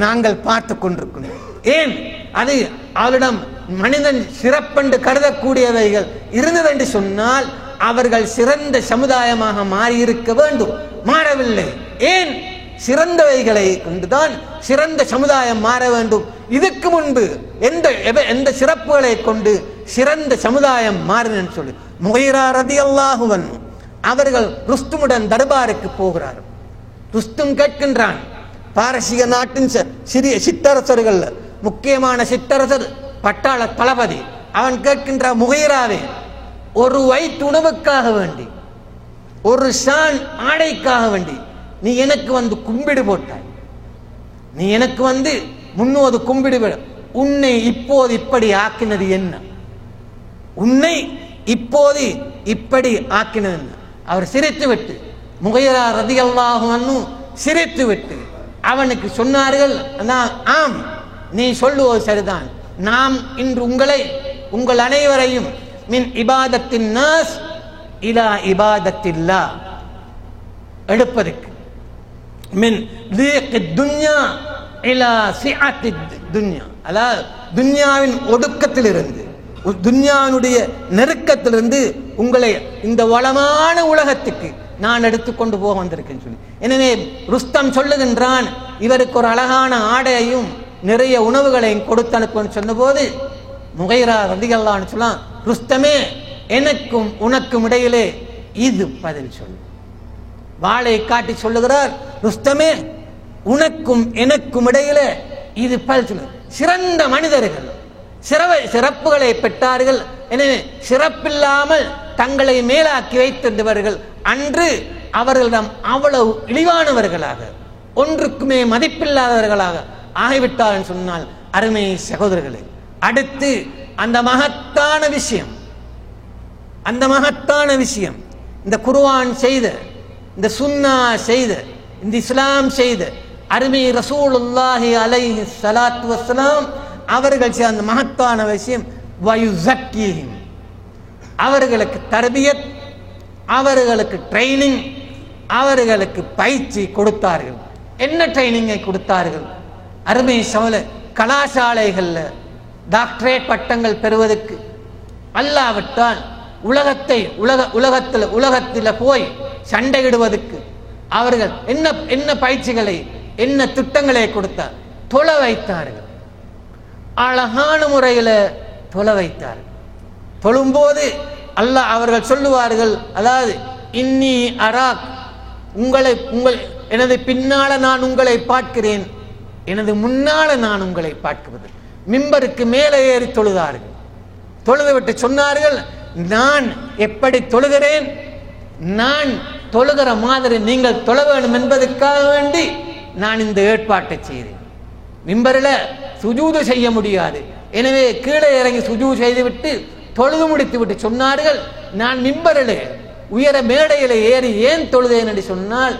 நாங்கள் பார்த்து கொண்டிருக்கிறோம். ஏன்? அது அவரிடம் மனிதன் சிறப்பென்று கருதக்கூடியவைகள் இருந்ததென்று சொன்னால் அவர்கள் சிறந்த சமுதாயமாக மாறியிருக்க வேண்டும். மாறவில்லை. ஏன்? சிறந்தவைகளை கொண்டுதான் சிறந்த சமுதாயம் மாற வேண்டும். இதுக்கு முன்பு எந்த சிறப்புகளை கொண்டு சிறந்த சமுதாயம் மாறினு சொல்லி முகைரா ரலியல்லாஹு அன்ஹு அவர்கள் ருஸ்துமுடன் தர்பாருக்கு போகிறார்கள். ருஸ்தும் கேட்கின்றான், பாரசீக நாட்டின் சிறிய சிற்றரசர்கள், முக்கியமான சிற்றரசர், பட்டாள தளபதி. அவன் கேட்கின்ற, முகைராவே, ஒரு வயிற்று உணவுக்காக வேண்டி, ஒரு சான் ஆடைக்காக வேண்டி நீ எனக்கு வந்து கும்பிடு போட்டாய், நீ எனக்கு வந்து முன்னோது கும்பிடு. உன்னை இப்போது இப்படி ஆக்கினது என்ன? உன்னை இப்போது இப்படி ஆக்கினது என்ன? அவர் சிரித்து விட்டு, முகைரா ரலியல்லாஹு அன்ஹு சிரித்து விட்டு அவனுக்கு சொன்னார்கள், ஆம், நீ சொல்லுவது சரிதான். நாம் இன்று உங்கள் அனைவரையும் மின் இபாதத்தின் நாஸ் இலா இபாதத்தில்லா எடுப்பதற்கு, மின் தீகித் துன்யா இலா சிஅத்தித் துன்யா, அதாவது துன்யாவின் ஒடுக்கத்திலிருந்து, துன்யாவினுடைய நெருக்கத்திலிருந்து உங்களை இந்த வளமான உலகத்துக்கு நான் எடுத்துக்கொண்டு போக வந்திருக்கேன் சொல்லி. எனவே ருஸ்தம் சொல்லுகின்றான், இவருக்கு ஒரு அழகான ஆடையையும் நிறைய உணவுகளையும் கொடுத்து அனுப்புன்னு சொன்னபோது முகைரா ரலியல்லாஹு சொல்லலாம், ருஸ்தமே, எனக்கும் உனக்கும் இடையிலே இது பதில் சொல்லு. வாளை காட்டி சொல்லுகிறார், ருஸ்தமே, உனக்கும் எனக்கும் இடையிலே இது பதில் சொல்லு. சிறந்த மனிதர்கள் சிறப்புகளை பெற்றார்கள். எனவே சிறப்பில்லாமல் தங்களை மேலாக்கி வைத்திருந்தவர்கள் அன்று அவர்களிடம் அவ்வளவு இழிவானவர்களாக, ஒன்றுக்குமே மதிப்பில்லாதவர்களாக ஆகிவிட்டார்கள் சொன்னால் அருமை சகோதரர்களே, அடுத்து அந்த மகத்தான விஷயம் இந்த குர்ஆன் செய்த, இந்த சுன்னா செய்த, இந்த இஸ்லாம் செய்த அருமை ரசூலுல்லாஹி அலைஹி ஸலாத்து வஸ்ஸலாம் அவர்கள் செய்த அந்த மகத்தான விஷயம், வயுஸக்கீஹிம், அவர்களுக்கு தர்பியத், அவர்களுக்கு ட்ரைனிங், அவர்களுக்கு பயிற்சி கொடுத்தார்கள். என்ன ட்ரைனிங்கை கொடுத்தார்கள்? அருமை சோழ கலாசாலைகள்ல டாக்டரேட் பட்டங்கள் பெறுவதற்கு, அல்லாவிட்டால் உலகத்தில் போய் சண்டையிடுவதற்கு அவர்கள் என்ன பயிற்சிகளை, என்ன திட்டங்களை கொடுத்தார்? தொழ வைத்தார்கள். அழகான முறையில் தொழ வைத்தார்கள். தொழும்போது அல்லாஹ் அவர்கள் சொல்லுவார்கள், அதாவது இன்னி அராக், எனது பின்னால நான் உங்களை பார்க்கிறேன், எனது முன்னால நான் உங்களை பார்க்கிறது. மிம்பருக்கு மேலே ஏறி தொழுதார்கள். தொழுது விட்டு சொன்னார்கள், நான் எப்படி தொழுகிறேன், நான் தொழுகிற மாதிரி நீங்கள் தொழ வேண்டும் என்பதற்காக வேண்டி நான் இந்த ஏற்பாட்டை செய்தேன். மிம்பரில் சுஜூது செய்ய முடியாது, எனவே கீழே இறங்கி சுஜூது செய்துவிட்டு தொழுது முடித்து விட்டு சொன்னார்கள், நான் மிம்பரில் உயர மேடையில் ஏறி ஏன் தொழுதேன் என்று சொன்னால்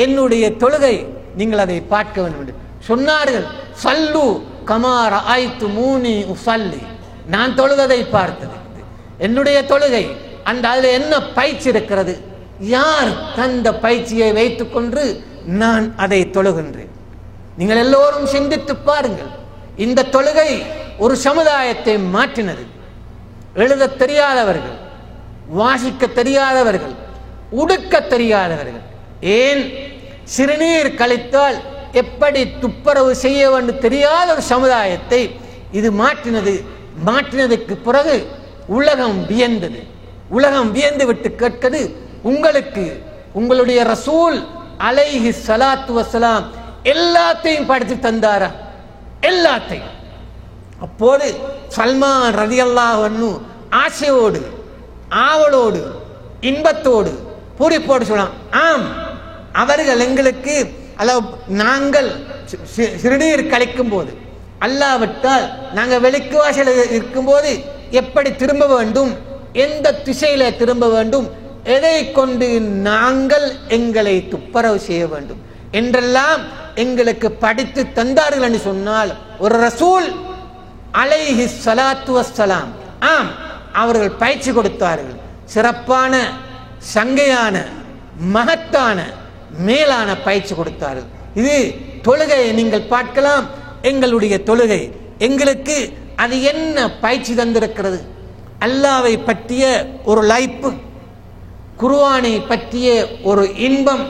என்னுடைய தொழுகை நீங்கள் அதை பார்க்க வேண்டும் என்று சொன்னார்கள். சல்லு கமார ஆய்த்து மூனி உசல்லி, நான் தொழுகதை பார்த்தது என்னுடைய தொழுகை, அந்த அதில் என்ன பயிற்சி இருக்கிறது, யார் தந்த பயிற்சியை வைத்துக்கொண்டு நான் அதை தொழுகின்றேன். நீங்கள் எல்லோரும் சிந்தித்து பாருங்கள். இந்த தொழுகை ஒரு சமுதாயத்தை மாற்றினது. எழுத தெரியாதவர்கள், வாசிக்க தெரியாதவர்கள், உடுக்க தெரியாதவர்கள், ஏன் சிறுநீர் கழித்தால் எப்படி துப்புரவு செய்ய வேண்டும் தெரியாத ஒரு சமுதாயத்தை இது மாற்றினது. மாற்றினதுக்கு பிறகு உலகம் வியந்தது. உலகம் வியந்து விட்டு கேட்கிறது, உங்களுக்கு உங்களுடைய ரசூல் அலைஹி ஸலாத்து வஸலாம் எல்லாத்தையும் படித்து தந்தாரா? எல்லாத்தையும். அப்போது சல்மான் ரலியல்லாஹு அன்ஹு ஆசையோடு ஆவலோடு இன்பத்தோடு பூரிப்போடு சொல்லலாம், ஆம், அவர்கள் எங்களுக்கு நாங்கள் சிறுநீர் கழிக்கும் போது அல்லாவிட்டால் நாங்கள் வெளிக்கு வாசல் இருக்கும்போது எப்படி திரும்ப வேண்டும், எந்த திசையில திரும்ப வேண்டும், எதை கொண்டு நாங்கள் எங்களை துப்புரவு செய்ய வேண்டும் என்றெல்லாம் எங்களுக்கு படித்து தந்தார்கள் என்று சொன்னால் ஒரு ரசூல் அலைஹி ஸலாத்து வஸ்ஸலாம், ஆம், அவர்கள் பயிற்சி கொடுத்தார்கள். சிறப்பான சங்கையான மகத்தான மேலான பயிற்சி கொடுத்தார்கள். இது தொழுகையை நீங்கள் பார்க்கலாம். எங்களுடைய தொழுகை எங்களுக்கு அது என்ன பயிற்சி தந்திருக்கிறது? அல்லாவை பற்றிய ஒரு லைப்பு, குர்ஆனை பற்றிய ஒரு இன்பம்,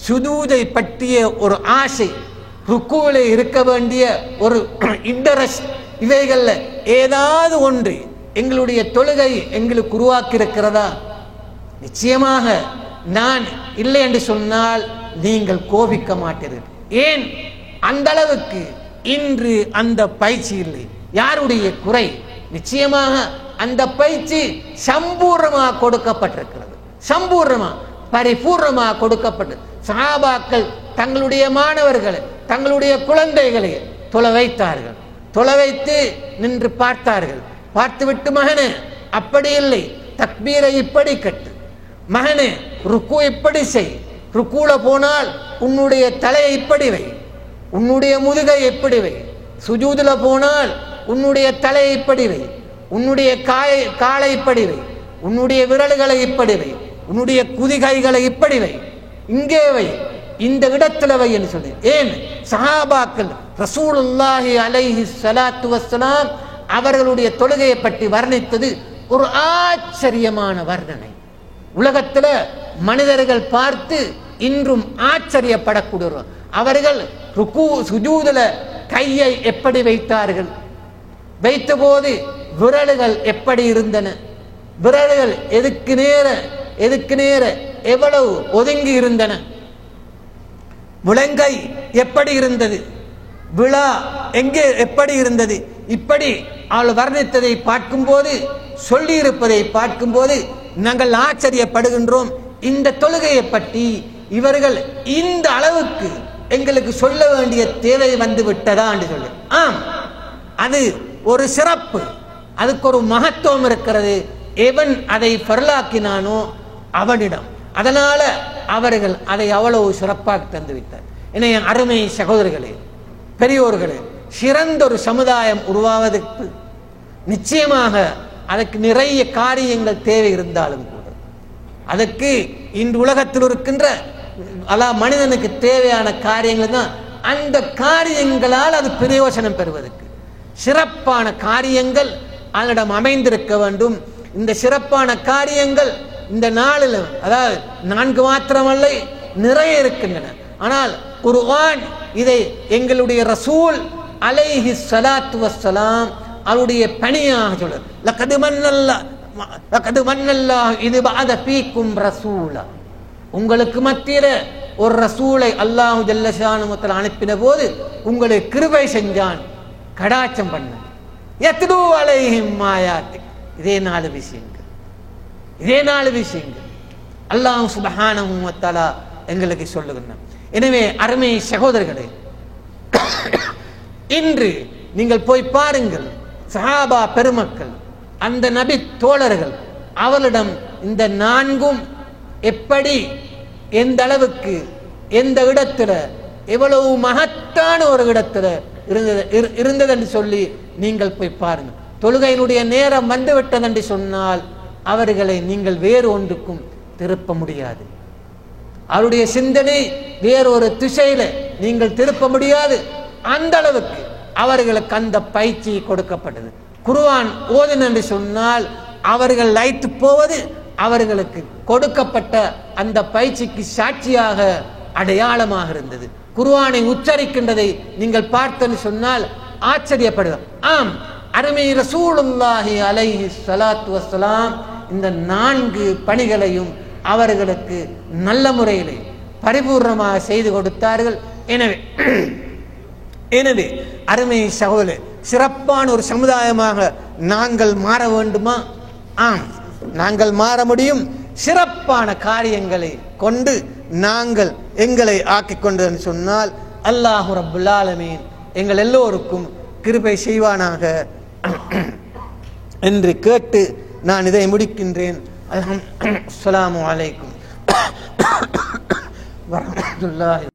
சுஜூதை பற்றிய ஒரு ஆசை, ருக்குவிலே இருக்க வேண்டிய ஒரு இன்ட்ரெஸ்ட், இவைகள்ல ஏதாவது ஒன்று எங்களுடைய தொழுகை எங்களுக்கு உருவாக்கி இருக்கிறதா? நிச்சயமாக நான் இல்லை என்று சொன்னால் நீங்கள் கோபிக்க மாட்டீர்கள். ஏன் அந்த அளவுக்கு இன்று அந்த பயிற்சி இல்லை. யாருடைய குறை? நிச்சயமாக அந்த பயிற்சி சம்பூர்ணமாக கொடுக்கப்பட்டிருக்கிறது. சம்பூர்ணமாக பரிபூர்ணமாக கொடுக்கப்பட்டு சஹாபாக்கள் தங்களுடைய மாணவர்களை தங்களுடைய குழந்தைகளை தொலை வைத்தார்கள். தொலை வைத்து நின்று பார்த்தார்கள். பார்த்துவிட்டு, மகனே அப்படி இல்லை, தக்பீரை இப்படி கட்டு, மகனே ருக்கு இப்படி செய், ருக்குல போனால் உன்னுடைய தலையை இப்படி வை, உன்னுடைய முதுகை எப்படி வை, சுஜூதுல போனால் உன்னுடைய தலையை இப்படி வை, உன்னுடைய காலை இப்படி வை, உன்னுடைய விரல்களை இப்படி வை, உன்னுடைய குதிகைகளை இப்படி வை, இங்கே வை, இந்த இடத்துல வை என்று சொல்லி. ஏன் சஹாபாக்கள் ரசூலுல்லாஹி அலைஹி ஸலாத்து வஸ்ஸலாம் அவர்களுடைய தொழுகையை பற்றி வர்ணித்தது ஒரு ஆச்சரியமான வர்ணனை. உலகத்துல மனிதர்கள் பார்த்து இன்றும் ஆச்சரியப்படக்கூடிய அவர்கள் ருக்கு சுஜூதுல கையை எப்படி வைத்தார்கள், வைத்த போது விரல்கள் எப்படி இருந்தன, விரல்கள் எதுக்கு நேர எவ்வளவு ஒதுங்கி இருந்தன, முழங்கை எப்படி இருந்தது, விழா எங்கே எப்படி இருந்தது, இப்படி அவள் வர்ணித்ததை பார்க்கும்போது, சொல்லி இருப்பதை பார்க்கும்போது நாங்கள் ஆச்சரியப்படுகின்றோம். இந்த தொழுகையை பற்றி இவர்கள் இந்த அளவுக்கு எங்களுக்கு சொல்ல வேண்டிய தேவை வந்து விட்டதா என்று சொல்லு. ஆம், அது ஒரு சிறப்பு, அதுக்கு ஒரு மகத்துவம் இருக்கிறது. எவன் அதை பரலாக்கினானோ அவனிடம், அதனால அவர்கள் அதை அவ்வளவு சிறப்பாக தந்து விட்டார். என அருமை சகோதரர்களே, பெரியோர்களே, சிறந்த ஒரு சமுதாயம் உருவாவதற்கு நிச்சயமாக அதற்கு நிறைய காரியங்கள் தேவை இருந்தாலும் கூட அதற்கு இன்று உலகத்தில் இருக்கின்ற மனிதனுக்கு தேவையான காரியங்கள் தான். அந்த காரியங்களால் அது பிரயோஜனம் பெறுவதற்கு சிறப்பான காரியங்கள் அதனிடம் அமைந்திருக்க வேண்டும். இந்த சிறப்பான காரியங்கள் இந்த நாளில், அதாவது 4 மாத்திரமல்ல, நிறைய இருக்கின்றன. ஆனால் குர்ஆன் இதை எங்களுடைய ரசூல் அலைஹி ஸலாத்து வஸ்ஸலாம் அவருடைய பணியாக சொல்றார். லகது மன்னல்லாஹு இது பஅத ஃபீக்கும் ரசூலா, உங்களுக்கு மத்தியில ஒரு ரசூலை அல்லாஹு ஜல்ல ஷானஹு வ தஆலா அனுப்பின போது உங்களுக்கு கிருபை செஞ்சான், கடாட்சம் பண்ண. யத்லூ அலைஹிம் ஆயாத்தி, இதே 4 விஷயங்கள் அல்லாஹ் சுப்ஹானஹு வ தஆலா எங்களுக்கு சொல்லுகிறான். எனவே அருமை சகோதரர்களே, இன்று நீங்கள் போய் பாருங்கள், சஹாபா பெருமக்கள், அந்த நபி தோழர்கள், அவளிடம் இந்த நான்கும் எப்படி, எந்த அளவுக்கு, எந்த இடத்துல, எவ்வளவு மகத்தான ஒரு இடத்துல இருந்தது என்று சொல்லி நீங்கள் போய் பாருங்கள். தொழுகையினுடைய நேரம் வந்துவிட்டது என்று சொன்னால் அவர்களை நீங்கள் வேறு ஒன்றுக்கும் திருப்ப முடியாது. அவருடைய சிந்தனை வேறொரு திசையில நீங்கள் திருப்ப முடியாது. அந்த அளவுக்கு அவர்களுக்கு அந்த பயிற்சி கொடுக்கப்பட்டது. குர்ஆன் ஓதுன் என்று சொன்னால் அவர்கள் லைத்து போவது அவர்களுக்கு கொடுக்கப்பட்ட அந்த பயிற்சிக்கு சாட்சியாக அடையாளமாக இருந்தது. குர்ஆனை உச்சரிக்கின்றதை நீங்கள் பார்த்தன்னு சொன்னால் ஆச்சரியப்படுவார். ஆம், அருமை ரசூலுல்லாஹி அலைஹி ஸலாத்து வஸ்ஸலாம் இந்த 4 பணிகளையும் அவர்களுக்கு நல்ல முறையிலே பரிபூர்ணமாக செய்து கொடுத்தார்கள். எனவே அருமை சகோதரர்களே, சிறப்பான ஒரு சமுதாயமாக நாங்கள் மாற வேண்டுமா? ஆம், நாங்கள் மாற முடியும். சிறப்பான காரியங்களை கொண்டு நாங்கள் எங்களை ஆக்கிக் கொண்டது சொன்னால் அல்லாஹ் ரப்புல் ஆலமீன் எங்கள் எல்லோருக்கும் கிருபை செய்வானாக என்று கேட்டு நான் இதை முடிக்கின்றேன். அஸ்ஸலாமு அலைக்கும் வரஹ்மத்துல்லாஹி